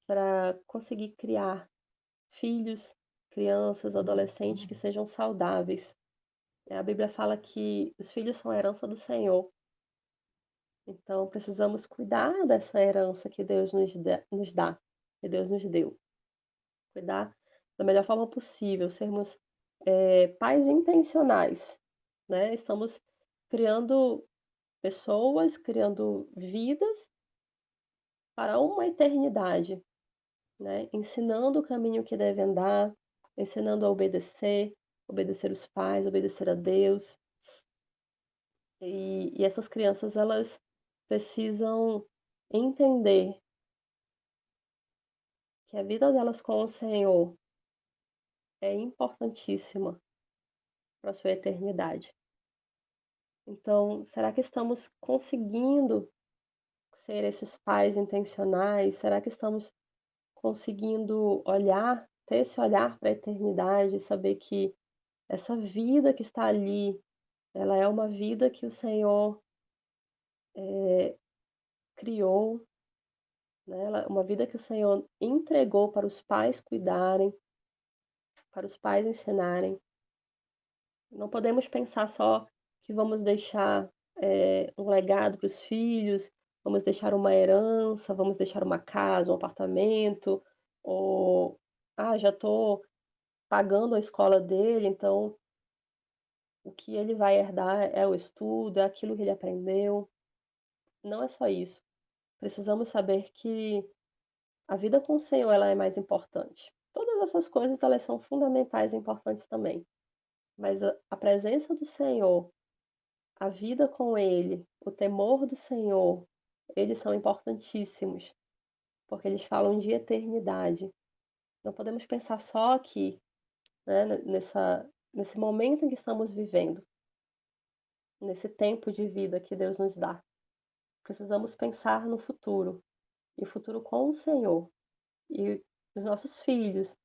para conseguir criar filhos, crianças, adolescentes que sejam saudáveis. A Bíblia fala que os filhos são a herança do Senhor. Então, precisamos cuidar dessa herança que Deus nos dá, que Deus nos deu. Cuidar da melhor forma possível, sermos pais intencionais, né? Estamos criando pessoas, criando vidas para uma eternidade, né? Ensinando o caminho que deve andar, ensinando a obedecer os pais, obedecer a Deus. E essas crianças, elas precisam entender que a vida delas com o Senhor é importantíssima para a sua eternidade. Então, será que estamos conseguindo ser esses pais intencionais? Será que estamos conseguindo ter esse olhar para a eternidade, saber que essa vida que está ali, ela é uma vida que o Senhor criou, né? Uma vida que o Senhor entregou para os pais cuidarem, para os pais ensinarem. Não podemos pensar só que vamos deixar um legado para os filhos, vamos deixar uma herança, vamos deixar uma casa, um apartamento, ou já estou pagando a escola dele, então o que ele vai herdar é o estudo, é aquilo que ele aprendeu. Não é só isso. Precisamos saber que a vida com o Senhor ela é mais importante. Todas essas coisas elas são fundamentais e importantes também. Mas a presença do Senhor, a vida com Ele, o temor do Senhor, eles são importantíssimos, porque eles falam de eternidade. Não podemos pensar só aqui, né, nesse momento em que estamos vivendo, nesse tempo de vida que Deus nos dá. Precisamos pensar no futuro, e o futuro com o Senhor. E os nossos filhos,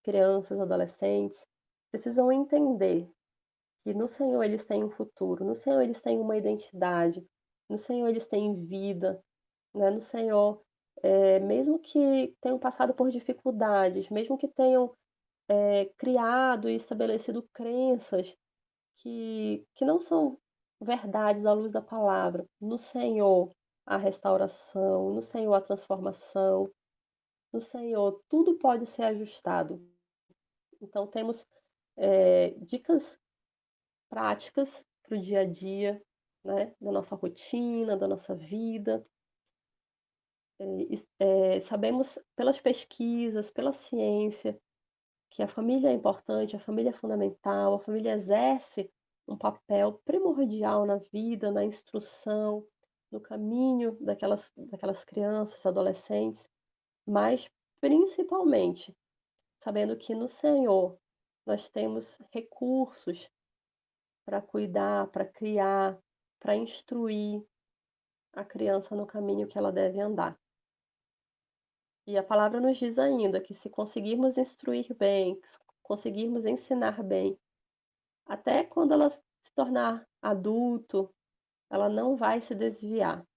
crianças, adolescentes, precisam entender que no Senhor eles têm um futuro, no Senhor eles têm uma identidade, no Senhor eles têm vida, né? No Senhor, mesmo que tenham passado por dificuldades, mesmo que tenham criado e estabelecido crenças que não são verdades à luz da palavra, no Senhor a restauração, no Senhor a transformação, no Senhor tudo pode ser ajustado. Então temos dicas práticas para o dia a dia, né, da nossa rotina, da nossa vida. Sabemos pelas pesquisas, pela ciência, que a família é importante, a família é fundamental, a família exerce um papel primordial na vida, na instrução, no caminho daquelas crianças, adolescentes, mas principalmente sabendo que no Senhor nós temos recursos para cuidar, para criar, para instruir a criança no caminho que ela deve andar. E a palavra nos diz ainda que se conseguirmos instruir bem, se conseguirmos ensinar bem, até quando ela se tornar adulto, ela não vai se desviar.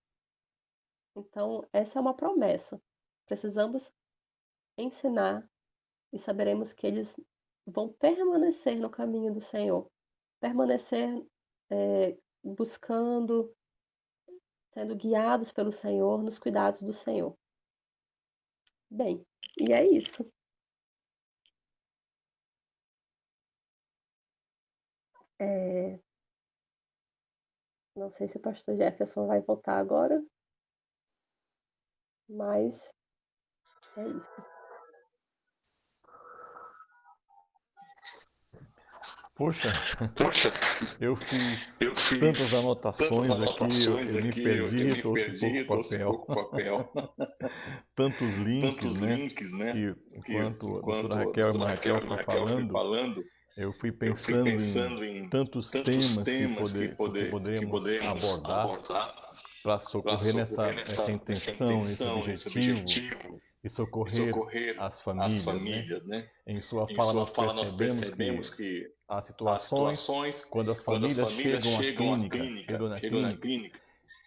Então, essa é uma promessa. Precisamos ensinar e saberemos que eles vão permanecer no caminho do Senhor, permanecer buscando, sendo guiados pelo Senhor, nos cuidados do Senhor. Bem, e é isso. Não sei se o pastor Jefferson vai voltar agora, mas é isso. Poxa, Poxa, eu fiz eu fiz tantas anotações tantas aqui, anotações eu me aqui, eu perdi, me trouxe pouco perdi, trouxe papel. pouco papel. Tantos links, Tantos né? links, né? Que Que enquanto a doutora enquanto a Raquel e a irmã doutora Raquel Raquel e a foi Raquel foi falando, falando, eu fui eu fui pensando em pensando em tantos tantos temas temas que que podemos podemos abordar abordar para para socorrer socorrer nessa nessa intenção, nesse intenção, nesse objetivo objetivo e e socorrer socorrer as as famílias, né? famílias, né? Em sua Em fala sua nós fala nós percebemos percebemos que que há há situações situações quando as quando as famílias famílias chegam chegam na na clínica, clínica,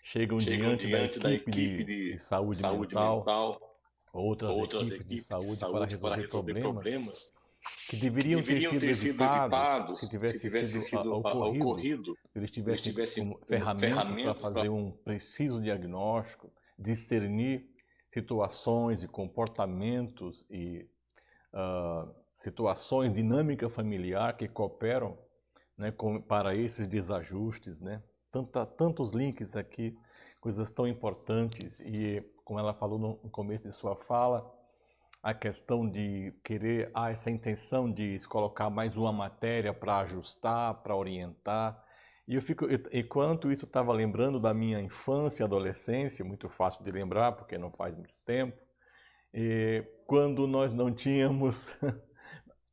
chegam chegam diante da diante da equipe equipe de de saúde saúde mental, mental, outras outras equipes de equipes de saúde para saúde para resolver resolver problemas problemas que que deveriam ter deveriam sido ter sido evitados se evitados se tivesse tivesse sido sido ocorrido, ocorrido, se eles eles tivessem tivessem como como ferramentas para ferramentas para fazer um preciso diagnóstico, discernir situações e comportamentos e situações, dinâmica familiar que cooperam, né, para esses desajustes, né? Tantos links aqui, coisas tão importantes e, como ela falou no começo de sua fala, a questão de querer, essa intenção de se colocar mais uma matéria para ajustar, para orientar. E eu fico, enquanto isso estava lembrando da minha infância e adolescência, muito fácil de lembrar, porque não faz muito tempo, e quando nós não tínhamos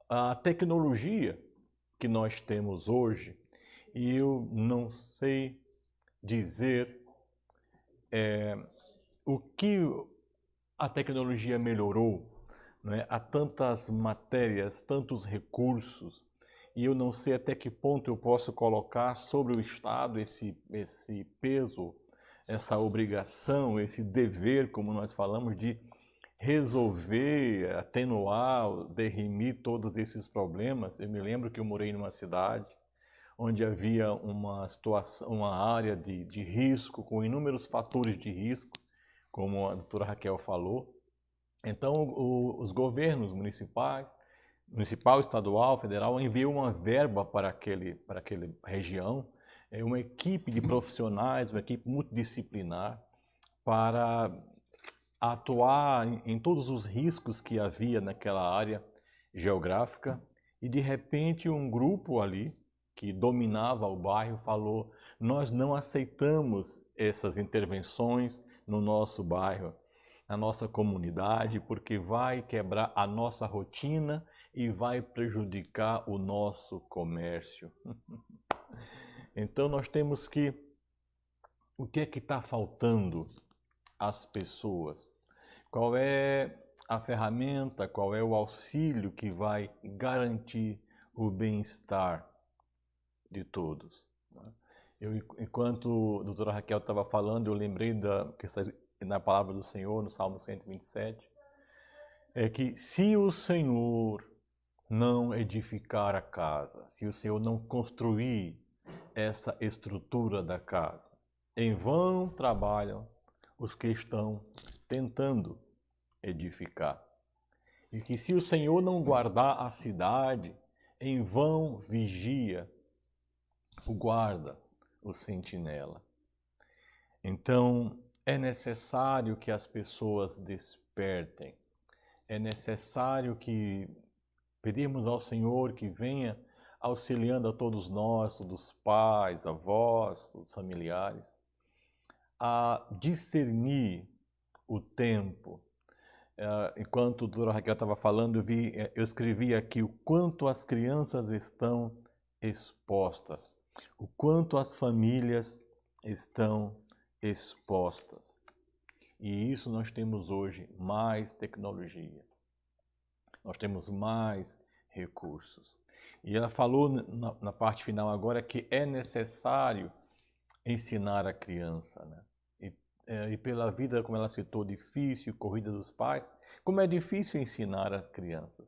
a tecnologia que nós temos hoje, e eu não sei dizer o que a tecnologia melhorou, né? Há tantas matérias, tantos recursos, e eu não sei até que ponto eu posso colocar sobre o Estado esse peso, essa obrigação, esse dever, como nós falamos, de resolver, atenuar, derrimir todos esses problemas. Eu me lembro que eu morei numa cidade onde havia uma situação, uma área de risco, com inúmeros fatores de risco, como a doutora Raquel falou. Então, os governos municipal, estadual, federal, enviam uma verba para aquela região, uma equipe de profissionais, uma equipe multidisciplinar, para atuar em todos os riscos que havia naquela área geográfica. E, de repente, um grupo ali, que dominava o bairro, falou: nós não aceitamos essas intervenções no nosso bairro, na nossa comunidade, porque vai quebrar a nossa rotina e vai prejudicar o nosso comércio. Então nós temos que... O que é que está faltando às pessoas? Qual é a ferramenta, qual é o auxílio que vai garantir o bem-estar de todos? Enquanto a doutora Raquel estava falando, eu lembrei que está na palavra do Senhor, no Salmo 127, é que se o Senhor não edificar a casa, se o Senhor não construir essa estrutura da casa, em vão trabalham os que estão tentando edificar. E que se o Senhor não guardar a cidade, em vão vigia o guarda, o sentinela. Então, é necessário que as pessoas despertem. É necessário que pedimos ao Senhor que venha auxiliando a todos nós, todos os pais, avós, os familiares, a discernir o tempo. Enquanto a doutora Raquel estava falando, eu escrevi aqui o quanto as crianças estão expostas, o quanto as famílias estão expostas. E isso nós temos hoje mais tecnologia, nós temos mais recursos. E ela falou na parte final agora que é necessário ensinar a criança, né? E pela vida, como ela citou, difícil, corrida dos pais, como é difícil ensinar as crianças.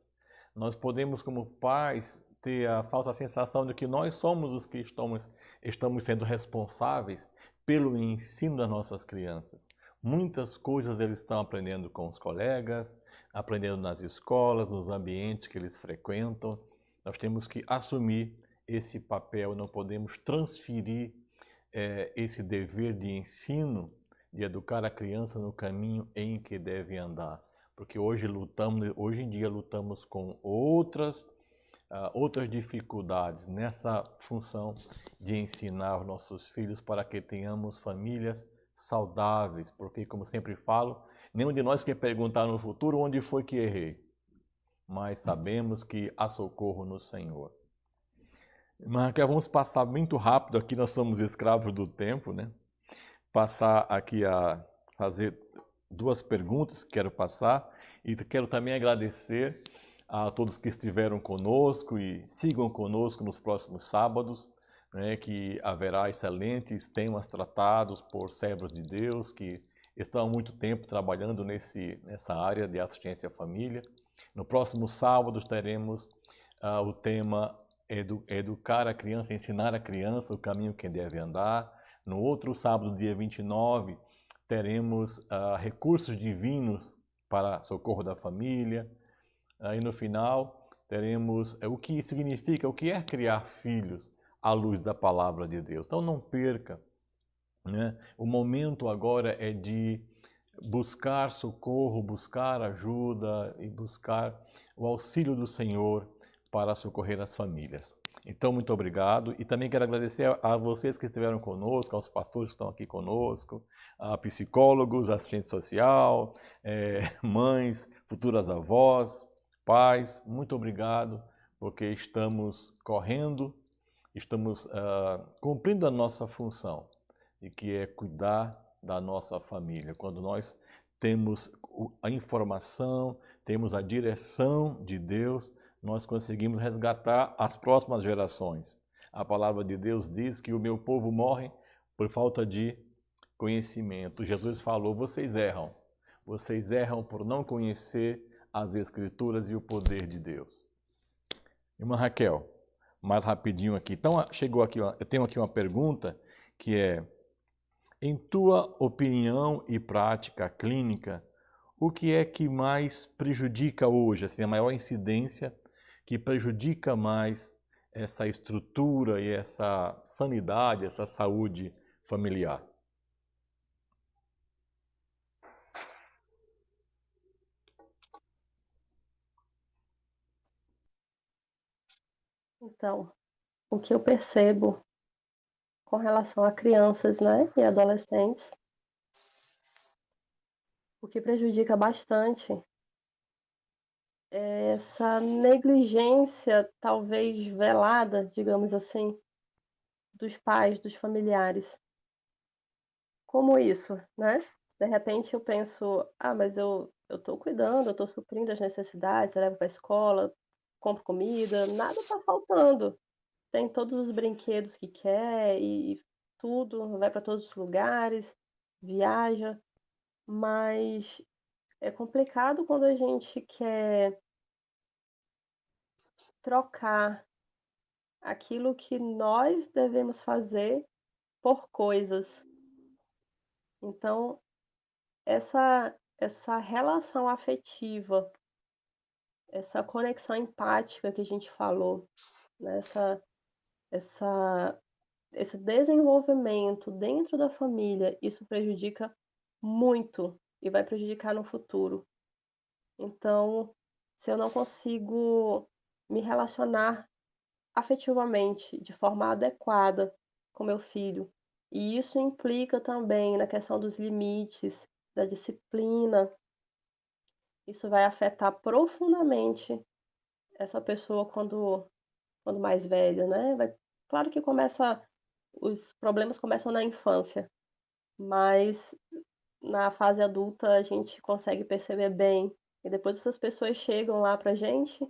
Nós podemos, como pais, ter a falsa sensação de que nós somos os que estamos sendo responsáveis pelo ensino das nossas crianças. Muitas coisas eles estão aprendendo com os colegas, aprendendo nas escolas, nos ambientes que eles frequentam. Nós temos que assumir esse papel, não podemos transferir esse dever de ensino, de educar a criança no caminho em que deve andar. Porque hoje em dia lutamos com outras dificuldades nessa função de ensinar os nossos filhos para que tenhamos famílias saudáveis, porque, como sempre falo, nenhum de nós quer perguntar no futuro onde foi que errei, mas sabemos que há socorro no Senhor. Mas vamos passar muito rápido aqui, nós somos escravos do tempo, né? Passar aqui a fazer duas perguntas que quero passar e quero também agradecer a todos que estiveram conosco e sigam conosco nos próximos sábados, né, que haverá excelentes temas tratados por servos de Deus que estão há muito tempo trabalhando nessa área de assistência à família. No próximo sábado teremos o tema educar a criança, ensinar a criança o caminho que deve andar. No outro sábado, dia 29, teremos recursos divinos para socorro da família. Aí no final, teremos o que significa, o que é criar filhos à luz da palavra de Deus. Então não perca, né? O momento agora é de buscar socorro, buscar ajuda e buscar o auxílio do Senhor para socorrer as famílias. Então, muito obrigado. E também quero agradecer a vocês que estiveram conosco, aos pastores que estão aqui conosco, a psicólogos, assistente social, mães, futuras avós, pais. Muito obrigado, porque estamos correndo, estamos cumprindo a nossa função, e que é cuidar da nossa família. Quando nós temos a informação, temos a direção de Deus, nós conseguimos resgatar as próximas gerações. A palavra de Deus diz que o meu povo morre por falta de conhecimento. Jesus falou, vocês erram por não conhecer as Escrituras e o poder de Deus. Irmã Raquel, mais rapidinho aqui. Então, chegou aqui, eu tenho aqui uma pergunta que é, em tua opinião e prática clínica, o que é que mais prejudica hoje, assim, a maior incidência que prejudica mais essa estrutura e essa sanidade, essa saúde familiar? Então, o que eu percebo com relação a crianças, né, e adolescentes, o que prejudica bastante é essa negligência, talvez velada, digamos assim, dos pais, dos familiares. Como isso, né? De repente eu penso, mas eu estou cuidando, eu estou suprindo as necessidades, eu levo para a escola, compro comida, nada está faltando. Tem todos os brinquedos que quer e tudo, vai para todos os lugares, viaja, mas é complicado quando a gente quer trocar aquilo que nós devemos fazer por coisas. Então, essa relação afetiva, essa conexão empática que a gente falou, né? Esse desenvolvimento dentro da família, isso prejudica muito e vai prejudicar no futuro. Então, se eu não consigo me relacionar afetivamente, de forma adequada com meu filho, e isso implica também na questão dos limites, da disciplina, isso vai afetar profundamente essa pessoa quando mais velha, né? Claro que os problemas começam na infância, mas na fase adulta a gente consegue perceber bem. E depois essas pessoas chegam lá pra gente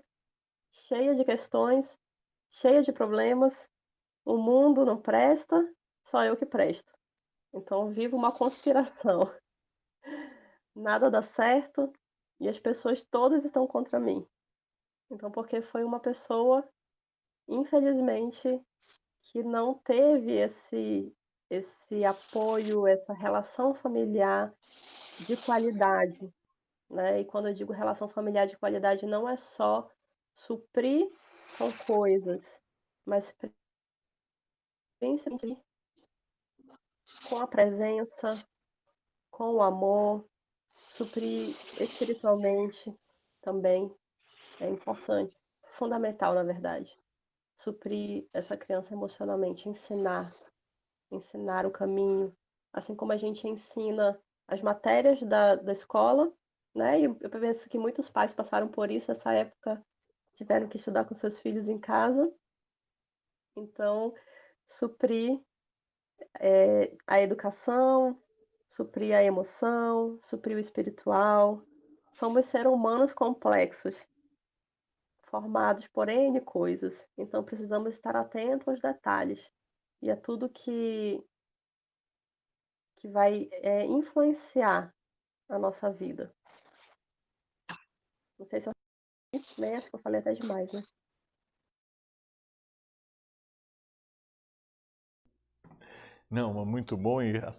cheia de questões cheia de problemas, o mundo não presta, só eu que presto. Então eu vivo uma conspiração. Nada dá certo e as pessoas todas estão contra mim. Então, porque foi uma pessoa, infelizmente, que não teve esse apoio, essa relação familiar de qualidade, né? E quando eu digo relação familiar de qualidade, não é só suprir com coisas, mas principalmente com a presença, com o amor, suprir espiritualmente também é importante, fundamental, na verdade. Suprir essa criança emocionalmente, ensinar o caminho, assim como a gente ensina as matérias da escola, né? E eu penso que muitos pais passaram por isso nessa época, tiveram que estudar com seus filhos em casa. Então, suprir a educação, suprir a emoção, suprir o espiritual. Somos seres humanos complexos, formados por N coisas. Então, precisamos estar atentos aos detalhes e a tudo que vai influenciar a nossa vida. Não sei se eu nem acho que eu falei até demais, né? Não, mas muito bom e a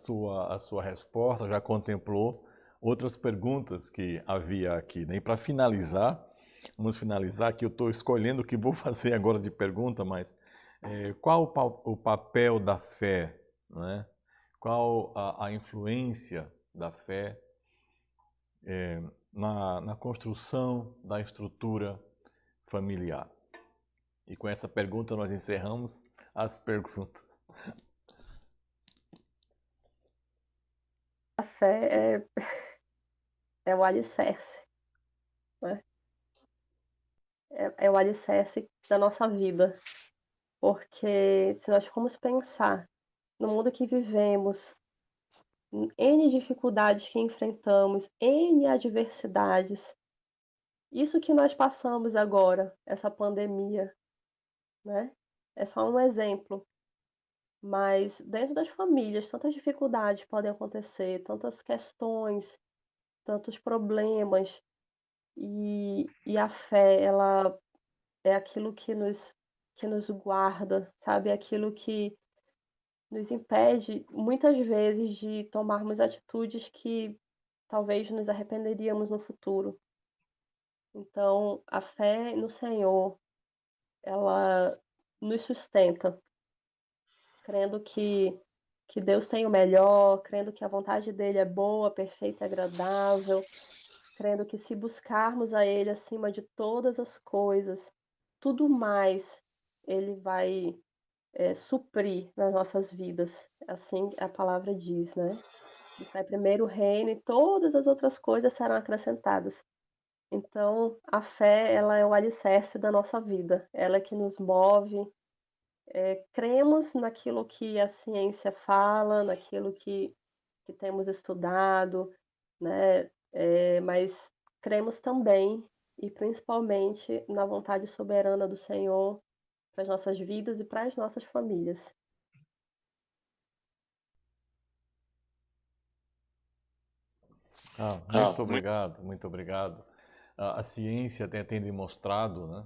sua resposta já contemplou outras perguntas que havia aqui, né? E para finalizar, vamos finalizar que eu estou escolhendo o que vou fazer agora de pergunta, mas qual o papel da fé, né? Qual a influência da fé na construção da estrutura familiar? E com essa pergunta nós encerramos as perguntas. A fé é o alicerce, né? É o alicerce da nossa vida. Porque se nós formos pensar no mundo que vivemos, N dificuldades que enfrentamos, N adversidades, isso que nós passamos agora, essa pandemia, né? É só um exemplo. Mas dentro das famílias, tantas dificuldades podem acontecer, tantas questões, tantos problemas, e a fé, ela é aquilo que nos guarda, sabe? É aquilo que nos impede, muitas vezes, de tomarmos atitudes que talvez nos arrependeríamos no futuro. Então, a fé no Senhor, ela nos sustenta, crendo que Deus tem o melhor, crendo que a vontade dele é boa, perfeita e agradável, crendo que se buscarmos a ele acima de todas as coisas, tudo mais ele vai suprir nas nossas vidas. Assim a palavra diz, né? Buscar primeiro o reino e todas as outras coisas serão acrescentadas. Então, a fé, ela é o alicerce da nossa vida. Ela é que nos move. Cremos naquilo que a ciência fala, naquilo que temos estudado, né? Mas cremos também e principalmente na vontade soberana do Senhor para as nossas vidas e para as nossas famílias. Muito obrigado, muito obrigado. A ciência tem demonstrado, né,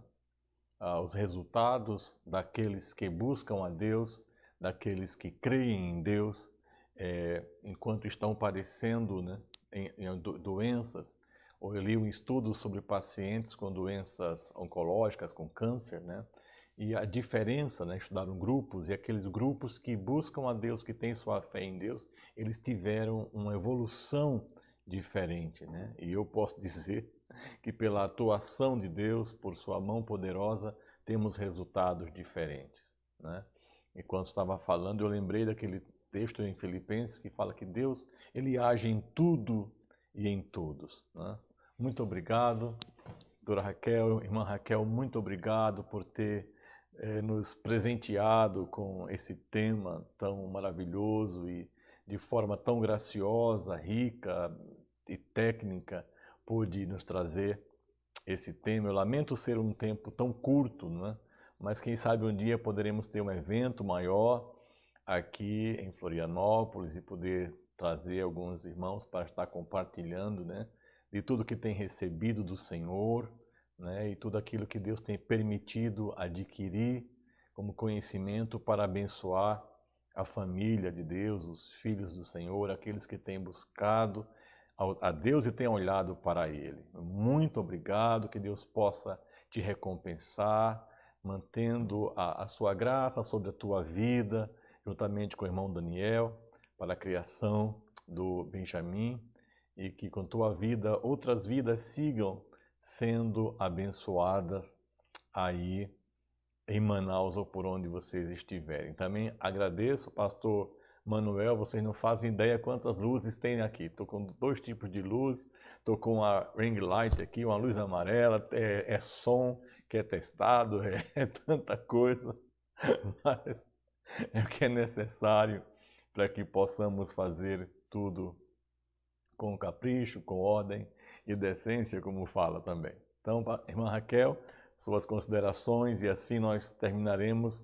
os resultados daqueles que buscam a Deus, daqueles que creem em Deus, enquanto estão padecendo, né, em doenças. Ou eu li um estudo sobre pacientes com doenças oncológicas, com câncer, né? E a diferença, né, estudaram grupos, e aqueles grupos que buscam a Deus, que têm sua fé em Deus, eles tiveram uma evolução diferente, né? E eu posso dizer que pela atuação de Deus, por sua mão poderosa, temos resultados diferentes, né? E quando estava falando, eu lembrei daquele texto em Filipenses que fala que Deus, ele age em tudo e em todos, né? Muito obrigado, doutora Raquel, irmã Raquel, muito obrigado por ter nos presenteado com esse tema tão maravilhoso e de forma tão graciosa, rica e técnica, pôde nos trazer esse tema. Eu lamento ser um tempo tão curto, não é? mas quem sabe um dia poderemos ter um evento maior aqui em Florianópolis e poder trazer alguns irmãos para estar compartilhando, né, de tudo que tem recebido do Senhor, né, e tudo aquilo que Deus tem permitido adquirir como conhecimento para abençoar a família de Deus, os filhos do Senhor, aqueles que têm buscado a Deus e têm olhado para Ele. Muito obrigado, que Deus possa te recompensar, mantendo a sua graça sobre a tua vida, juntamente com o irmão Daniel, para a criação do Benjamim, e que com tua vida outras vidas sigam sendo abençoadas aí em Manaus ou por onde vocês estiverem. Também agradeço, pastor Manuel, vocês não fazem ideia quantas luzes tem aqui. Estou com 2 tipos de luz, estou com a ring light aqui, uma luz amarela, é som que é testado, é tanta coisa, mas é o que é necessário para que possamos fazer tudo com capricho, com ordem e decência, como fala também. Então, irmã Raquel, suas considerações, e assim nós terminaremos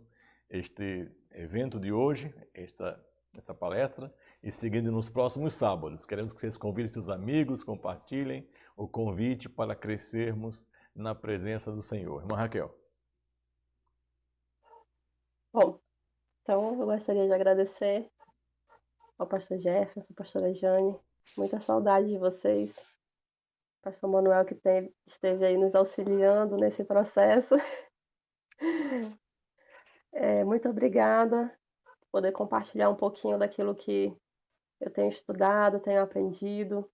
este evento de hoje, essa palestra, e seguindo nos próximos sábados. Queremos que vocês convidem seus amigos, compartilhem o convite para crescermos na presença do Senhor. Irmã Raquel. Bom, então eu gostaria de agradecer ao pastor Jefferson, pastora Jane, muita saudade de vocês. Pastor Manuel, que esteve aí nos auxiliando nesse processo. Muito obrigada por poder compartilhar um pouquinho daquilo que eu tenho estudado, tenho aprendido,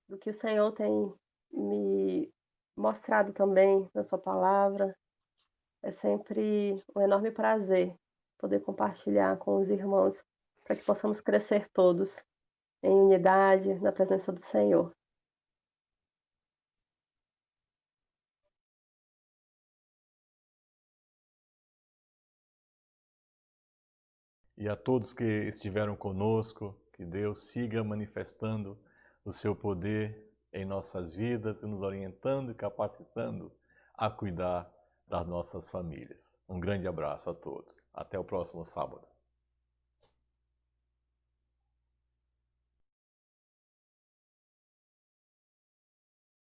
do que o Senhor tem me mostrado também na sua palavra. É sempre um enorme prazer poder compartilhar com os irmãos para que possamos crescer todos em unidade na presença do Senhor. E a todos que estiveram conosco, que Deus siga manifestando o seu poder em nossas vidas, nos orientando e capacitando a cuidar das nossas famílias. Um grande abraço a todos. Até o próximo sábado.